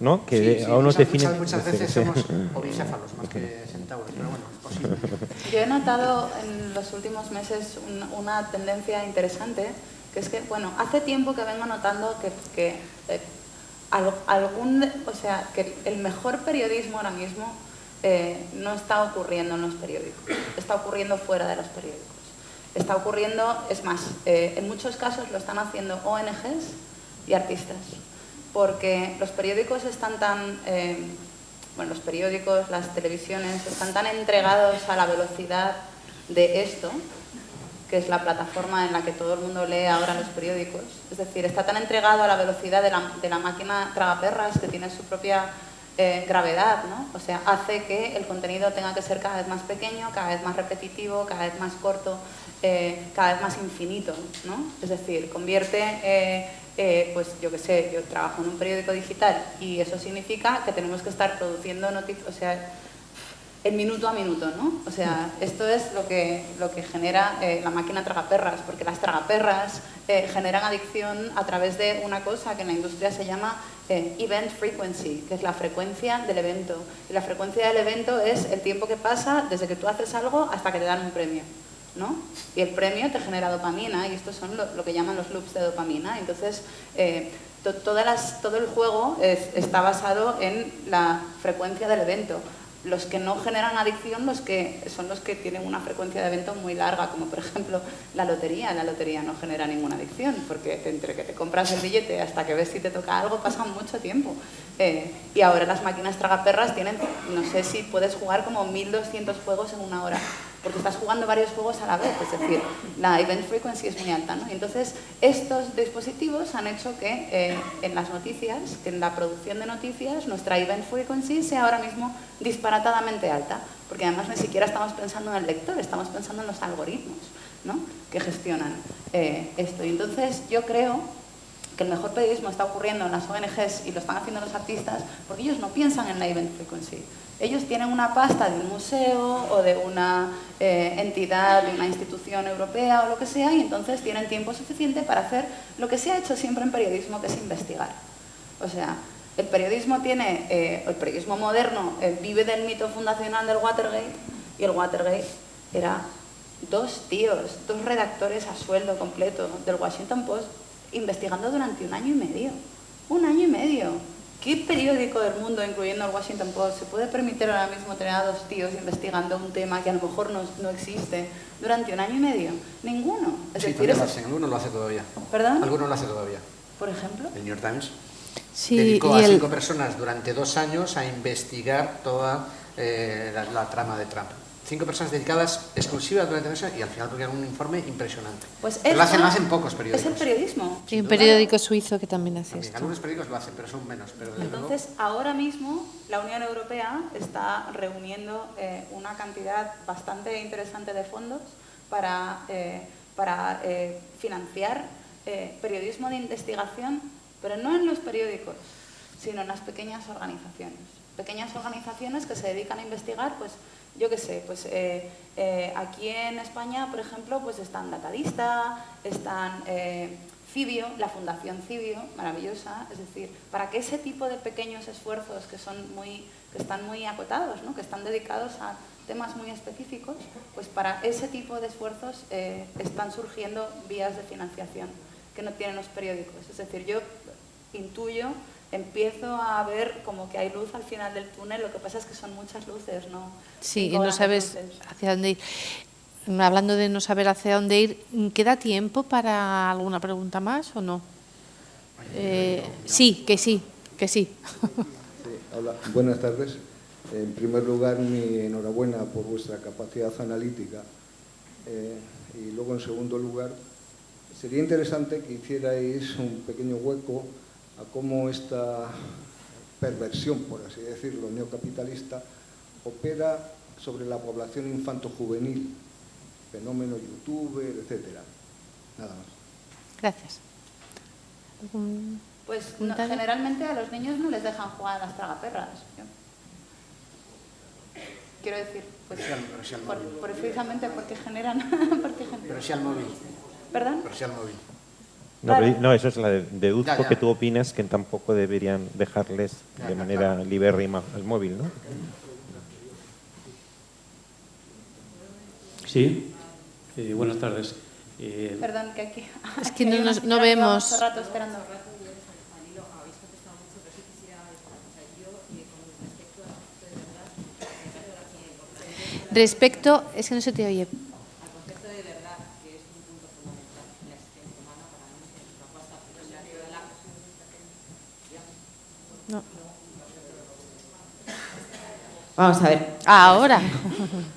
¿no? Que sí, aún nos define. Muchas veces somos obicéfalos más que centauros, pero bueno, es posible. Yo he notado en los últimos meses una tendencia interesante, que es que, bueno, hace tiempo que vengo notando que el mejor periodismo ahora mismo no está ocurriendo en los periódicos, está ocurriendo fuera de los periódicos. Está ocurriendo, es más, en muchos casos lo están haciendo ONGs y artistas, porque los periódicos están los periódicos, las televisiones, están tan entregados a la velocidad de esto, que es la plataforma en la que todo el mundo lee ahora los periódicos. Es decir, está tan entregado a la velocidad de la máquina tragaperras, que tiene su propia gravedad, ¿no? O sea, hace que el contenido tenga que ser cada vez más pequeño, cada vez más repetitivo, cada vez más corto, cada vez más infinito, ¿no? Es decir, convierte, pues yo qué sé, yo trabajo en un periódico digital y eso significa que tenemos que estar produciendo noticias, o sea, en minuto a minuto, ¿no? O sea, esto es lo que genera la máquina tragaperras, porque las tragaperras generan adicción a través de una cosa que en la industria se llama event frequency, que es la frecuencia del evento. Y la frecuencia del evento es el tiempo que pasa desde que tú haces algo hasta que te dan un premio, ¿no? Y el premio te genera dopamina, y estos son lo que llaman los loops de dopamina. Entonces, todo el juego está basado en la frecuencia del evento. Los que no generan adicción son los que tienen una frecuencia de evento muy larga, como por ejemplo la lotería. La lotería no genera ninguna adicción, porque entre que te compras el billete hasta que ves si te toca algo pasa mucho tiempo. Y ahora las máquinas tragaperras tienen, no sé si puedes jugar como 1200 juegos en una hora, porque estás jugando varios juegos a la vez, es decir, la event frequency es muy alta, ¿no? Y entonces, estos dispositivos han hecho que en las noticias, que en la producción de noticias, nuestra event frequency sea ahora mismo disparatadamente alta, porque además ni siquiera estamos pensando en el lector, estamos pensando en los algoritmos, ¿no?, que gestionan esto. Y entonces, yo creo que el mejor periodismo está ocurriendo en las ONGs y lo están haciendo los artistas porque ellos no piensan en la event frequency. Ellos tienen una pasta de un museo o de una entidad, de una institución europea o lo que sea, y entonces tienen tiempo suficiente para hacer lo que se ha hecho siempre en periodismo, que es investigar. O sea, el periodismo moderno vive del mito fundacional del Watergate, y el Watergate era 2 tíos, 2 redactores a sueldo completo del Washington Post investigando durante 1 año y medio. 1 año y medio. ¿Qué periódico del mundo, incluyendo el Washington Post, se puede permitir ahora mismo tener a 2 tíos investigando un tema que a lo mejor no existe durante 1 año y medio? Ninguno. Es Sí, decir, lo hacen. Algunos lo hace todavía. ¿Perdón? Algunos lo hace todavía. Por ejemplo. El New York Times Sí, dedicó y a el- 5 personas durante 2 años a investigar toda la trama de Trump. 5 personas dedicadas exclusivas durante 2 años y al final tuvieron un informe impresionante. Pues Pero lo eso hacen pocos periódicos. Es el periodismo. Hay un periódico suizo que también hace También, esto. algunos periódicos lo hacen, pero son menos. Pero desde luego- Entonces, ahora mismo la Unión Europea está reuniendo una cantidad bastante interesante de fondos para financiar periodismo de investigación, pero no en los periódicos, sino en las pequeñas organizaciones. Pequeñas organizaciones que se dedican a investigar, pues, yo qué sé, pues aquí en España, por ejemplo, pues están Datadista, están Cibio, la Fundación Cibio, maravillosa, es decir, para que ese tipo de pequeños esfuerzos que están muy acotados, ¿no?, que están dedicados a temas muy específicos, pues para ese tipo de esfuerzos están surgiendo vías de financiación que no tienen los periódicos. Es decir, yo intuyo, empiezo a ver como que hay luz al final del túnel, lo que pasa es que son muchas luces, ¿no? Sí, y 5 no grandes sabes luces. hacia dónde ir. Hablando de no saber hacia dónde ir, ¿queda tiempo para alguna pregunta más o no? Sí, que sí, que sí. Sí, hola, buenas tardes. En primer lugar, mi enhorabuena por vuestra capacidad analítica. Y luego, en segundo lugar, sería interesante que hicierais un pequeño hueco a cómo esta perversión, por así decirlo, neocapitalista, opera sobre la población infanto-juvenil, fenómeno youtuber, etcétera. Nada más. Gracias. ¿Algún Pues no, comentario? generalmente a los niños no les dejan jugar a las tragaperras. Quiero decir, pues, Pero sí al móvil. precisamente porque generan... Pero sí al móvil. ¿Perdón? Pero sí al móvil. No, Claro. pero no, eso es la deduzco Ya, ya. que tú opinas que tampoco deberían dejarles Ya, de ya, manera claro. libérrima al móvil, ¿no? Sí, buenas tardes. Perdón, que aquí... Es que aquí hay no una nos- no señora que lleva vemos. mucho rato esperando. Respecto, es que no se te oye. No. Vamos a ver. Ahora.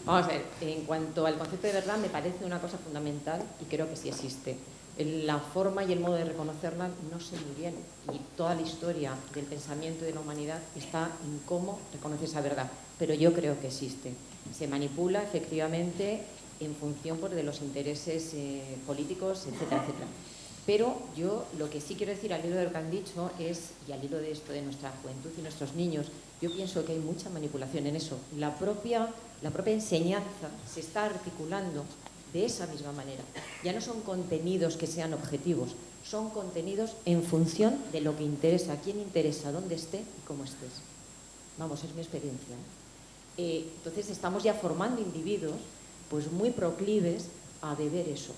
Vamos a ver. En cuanto al concepto de verdad, me parece una cosa fundamental y creo que sí existe. La forma y el modo de reconocerla no sé muy bien. Y toda la historia del pensamiento y de la humanidad está en cómo reconoce esa verdad. Pero yo creo que existe. Se manipula efectivamente en función de los intereses políticos, etcétera, etcétera. Pero yo lo que sí quiero decir al hilo de lo que han dicho es, y al hilo de esto de nuestra juventud y nuestros niños, yo pienso que hay mucha manipulación en eso. La propia enseñanza se está articulando de esa misma manera. Ya no son contenidos que sean objetivos, son contenidos en función de lo que interesa, a quién interesa, dónde esté y cómo estés. Vamos, es mi experiencia. Entonces estamos ya formando individuos pues muy proclives a beber eso,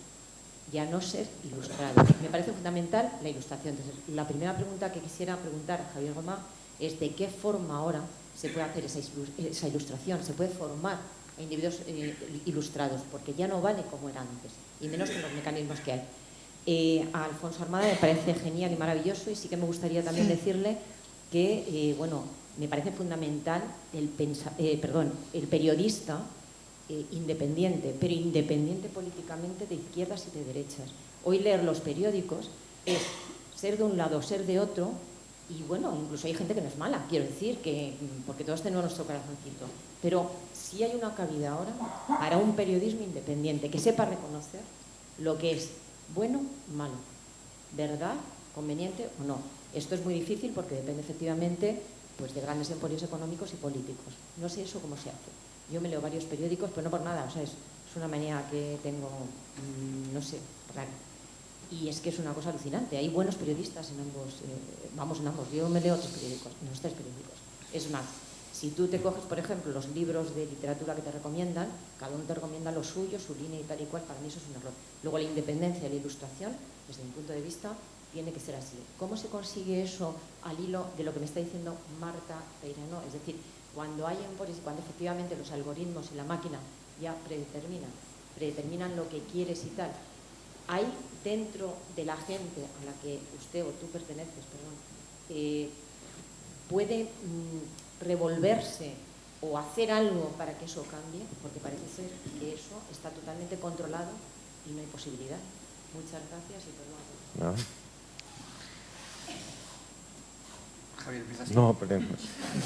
y a no ser ilustrados. Me parece fundamental la ilustración. Entonces, la primera pregunta que quisiera preguntar a Javier Gomá es de qué forma ahora se puede hacer esa ilustración, se puede formar a individuos ilustrados, porque ya no vale como era antes, y menos con los mecanismos que hay. A Alfonso Armada me parece genial y maravilloso, y sí que me gustaría también decirle que, me parece fundamental el periodista independiente, pero independiente políticamente de izquierdas y de derechas. Hoy leer los periódicos es ser de un lado, ser de otro, y incluso hay gente que no es mala, quiero decir, porque todos tenemos nuestro corazoncito, pero sí hay una cabida ahora para un periodismo independiente que sepa reconocer lo que es bueno, malo, verdad, conveniente o no. Esto es muy difícil porque depende efectivamente pues, de grandes emporios económicos y políticos. No sé eso cómo se hace. Yo me leo varios periódicos, pero no por nada, es una manía que tengo, no sé, rara. Y es que es una cosa alucinante. Hay buenos periodistas en ambos, en ambos. Yo me leo otros periódicos, en los 3 periódicos. Es más, Si tú te coges, por ejemplo, los libros de literatura que te recomiendan, cada uno te recomienda lo suyo, su línea y tal y cual, para mí eso es un error. Luego la independencia de la ilustración, desde mi punto de vista, tiene que ser así. ¿Cómo se consigue eso al hilo de lo que me está diciendo Marta Peirano? Es decir, cuando efectivamente los algoritmos y la máquina ya predeterminan lo que quieres y tal, hay dentro de la gente a la que usted o tú perteneces, puede revolverse o hacer algo para que eso cambie, porque parece ser que eso está totalmente controlado y no hay posibilidad. Muchas gracias y perdón. Javier, ¿empiezas? No, pero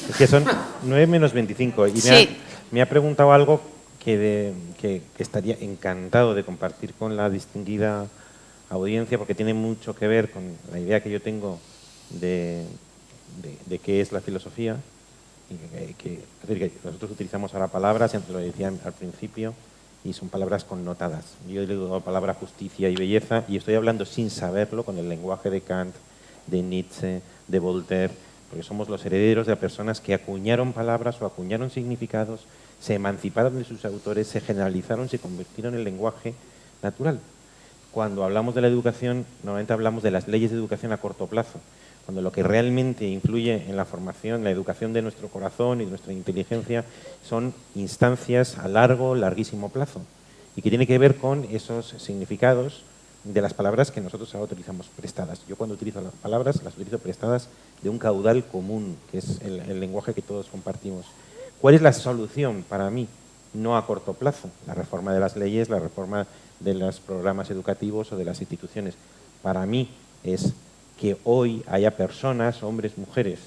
es que son 9 menos 25 y Sí. me ha preguntado algo que estaría encantado de compartir con la distinguida audiencia, porque tiene mucho que ver con la idea que yo tengo de qué es la filosofía. Es decir, que nosotros utilizamos ahora palabras, antes lo decía al principio, y son palabras connotadas. Yo le digo la palabra justicia y belleza, y estoy hablando sin saberlo con el lenguaje de Kant, de Nietzsche, de Voltaire, porque somos los herederos de personas que acuñaron palabras o acuñaron significados, se emanciparon de sus autores, se generalizaron, se convirtieron en lenguaje natural. Cuando hablamos de la educación, normalmente hablamos de las leyes de educación a corto plazo, cuando lo que realmente influye en la formación, la educación de nuestro corazón y de nuestra inteligencia son instancias a larguísimo plazo, y que tiene que ver con esos significados de las palabras que nosotros ahora utilizamos prestadas. Yo cuando utilizo las palabras las utilizo prestadas de un caudal común, que es el lenguaje que todos compartimos. ¿Cuál es la solución para mí? No a corto plazo, la reforma de las leyes, la reforma de los programas educativos o de las instituciones. Para mí es que hoy haya personas, hombres, mujeres,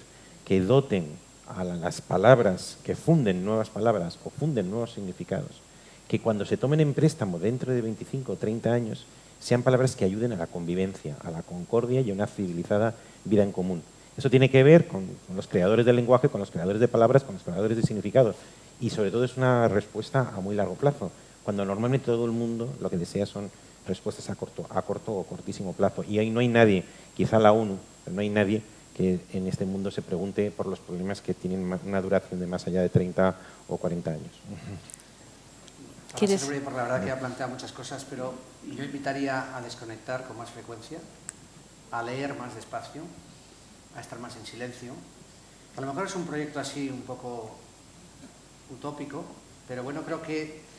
que doten a las palabras, que funden nuevas palabras o funden nuevos significados, que cuando se tomen en préstamo dentro de 25 o 30 años, sean palabras que ayuden a la convivencia, a la concordia y a una civilizada vida en común. Eso tiene que ver con los creadores del lenguaje, con los creadores de palabras, con los creadores de significados. Y sobre todo es una respuesta a muy largo plazo, cuando normalmente todo el mundo lo que desea son respuestas a corto o cortísimo plazo. Y ahí no hay nadie, quizá la ONU, pero no hay nadie que en este mundo se pregunte por los problemas que tienen una duración de más allá de 30 o 40 años. ¿Quieres? Por la verdad que ha planteado muchas cosas, pero yo invitaría a desconectar con más frecuencia, a leer más despacio, a estar más en silencio. A lo mejor es un proyecto así un poco utópico, pero bueno, creo que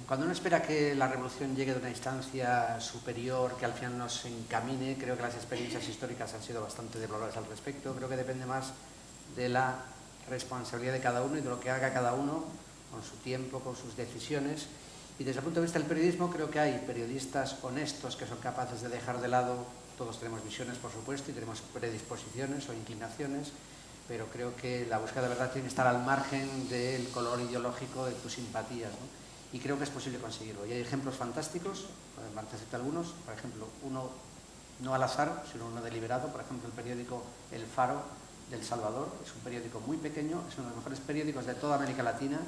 cuando uno espera que la revolución llegue de una instancia superior, que al final nos encamine, creo que las experiencias históricas han sido bastante deplorables al respecto. Creo que depende más de la responsabilidad de cada uno y de lo que haga cada uno con su tiempo, con sus decisiones. Y desde el punto de vista del periodismo, creo que hay periodistas honestos que son capaces de dejar de lado, todos tenemos visiones, por supuesto, y tenemos predisposiciones o inclinaciones, pero creo que la búsqueda de verdad tiene que estar al margen del color ideológico de tus simpatías, ¿no? Y creo que es posible conseguirlo. Y hay ejemplos fantásticos, Marta cita algunos, por ejemplo, uno no al azar, sino uno deliberado, por ejemplo, el periódico El Faro de El Salvador, es un periódico muy pequeño, es uno de los mejores periódicos de toda América Latina,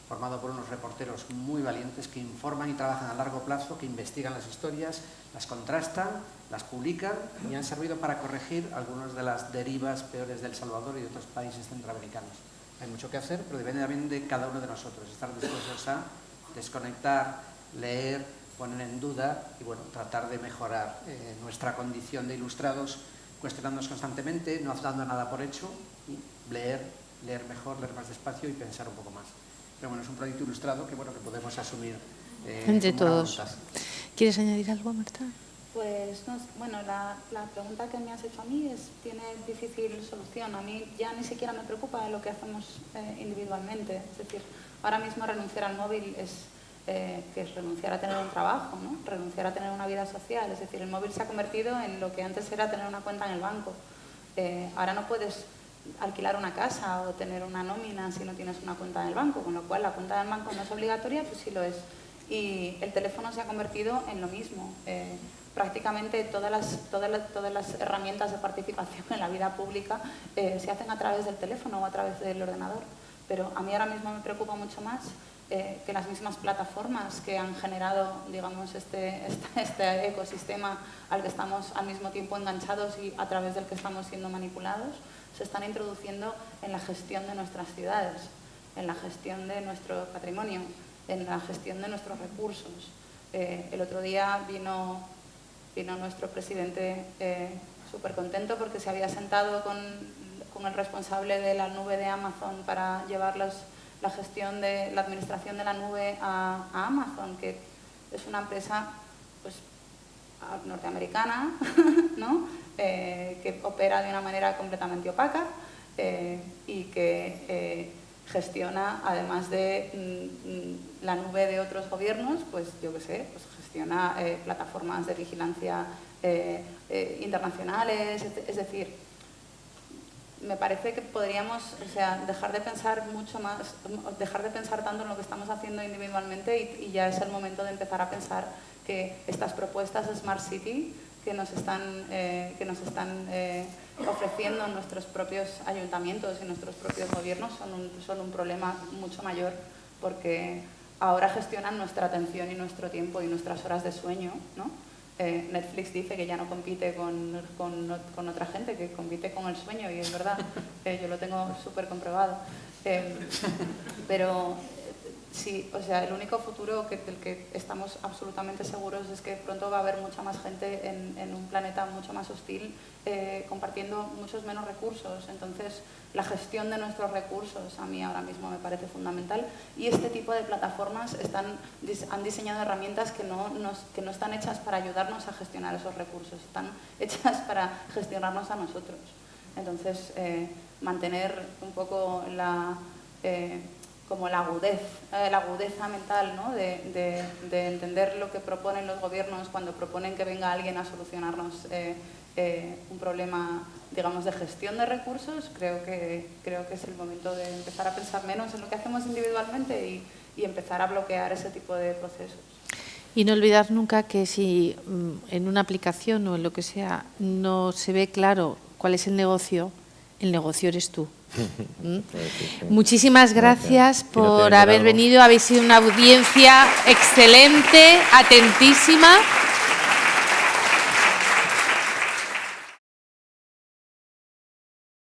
formado por unos reporteros muy valientes que informan y trabajan a largo plazo, que investigan las historias, las contrastan, las publican y han servido para corregir algunas de las derivas peores de El Salvador y de otros países centroamericanos. Hay mucho que hacer, pero depende también de cada uno de nosotros, estar dispuestos a desconectar, leer, poner en duda y bueno, tratar de mejorar nuestra condición de ilustrados, cuestionándonos constantemente, no dando nada por hecho y leer mejor, leer más despacio y pensar un poco más. Pero bueno, es un proyecto ilustrado que bueno, que podemos asumir entre todos. ¿Quieres añadir algo, Marta? Pues no, bueno, la pregunta que me has hecho a mí tiene difícil solución. A mí ya ni siquiera me preocupa lo que hacemos individualmente. Es decir, ahora mismo renunciar al móvil que es renunciar a tener un trabajo, ¿no? Renunciar a tener una vida social. Es decir, el móvil se ha convertido en lo que antes era tener una cuenta en el banco. Ahora no puedes alquilar una casa o tener una nómina si no tienes una cuenta en el banco, con lo cual la cuenta del banco no es obligatoria, pues sí lo es. Y el teléfono se ha convertido en lo mismo. Prácticamente todas las herramientas de participación en la vida pública se hacen a través del teléfono o a través del ordenador. Pero a mí ahora mismo me preocupa mucho más que las mismas plataformas que han generado, digamos, este ecosistema al que estamos al mismo tiempo enganchados y a través del que estamos siendo manipulados, se están introduciendo en la gestión de nuestras ciudades, en la gestión de nuestro patrimonio, en la gestión de nuestros recursos. El otro día vino nuestro presidente súper contento porque se había sentado con el responsable de la nube de Amazon para llevar la gestión de la administración de la nube a Amazon, que es una empresa pues, norteamericana, ¿no? Que opera de una manera completamente opaca y que gestiona, además de la nube de otros gobiernos, pues yo qué sé, pues gestiona plataformas de vigilancia internacionales, es decir, me parece que podríamos, o sea, dejar de pensar tanto en lo que estamos haciendo individualmente y ya es el momento de empezar a pensar que estas propuestas de Smart City que nos están ofreciendo nuestros propios ayuntamientos y nuestros propios gobiernos son un problema mucho mayor, porque ahora gestionan nuestra atención y nuestro tiempo y nuestras horas de sueño, ¿no? Netflix dice que ya no compite con otra gente, que compite con el sueño, y es verdad, yo lo tengo súper comprobado. Pero sí, o sea, el único futuro del que estamos absolutamente seguros es que pronto va a haber mucha más gente en un planeta mucho más hostil, compartiendo muchos menos recursos. Entonces, la gestión de nuestros recursos a mí ahora mismo me parece fundamental, y este tipo de plataformas han diseñado herramientas que no están hechas para ayudarnos a gestionar esos recursos, están hechas para gestionarnos a nosotros. Entonces, mantener un poco como la agudeza mental, ¿no? de entender lo que proponen los gobiernos cuando proponen que venga alguien a solucionarnos un problema, digamos, de gestión de recursos. Creo que es el momento de empezar a pensar menos en lo que hacemos individualmente y empezar a bloquear ese tipo de procesos. Y no olvidar nunca que si en una aplicación o en lo que sea no se ve claro cuál es el negocio eres tú. Muchísimas gracias por haber venido. Habéis sido una audiencia excelente, atentísima.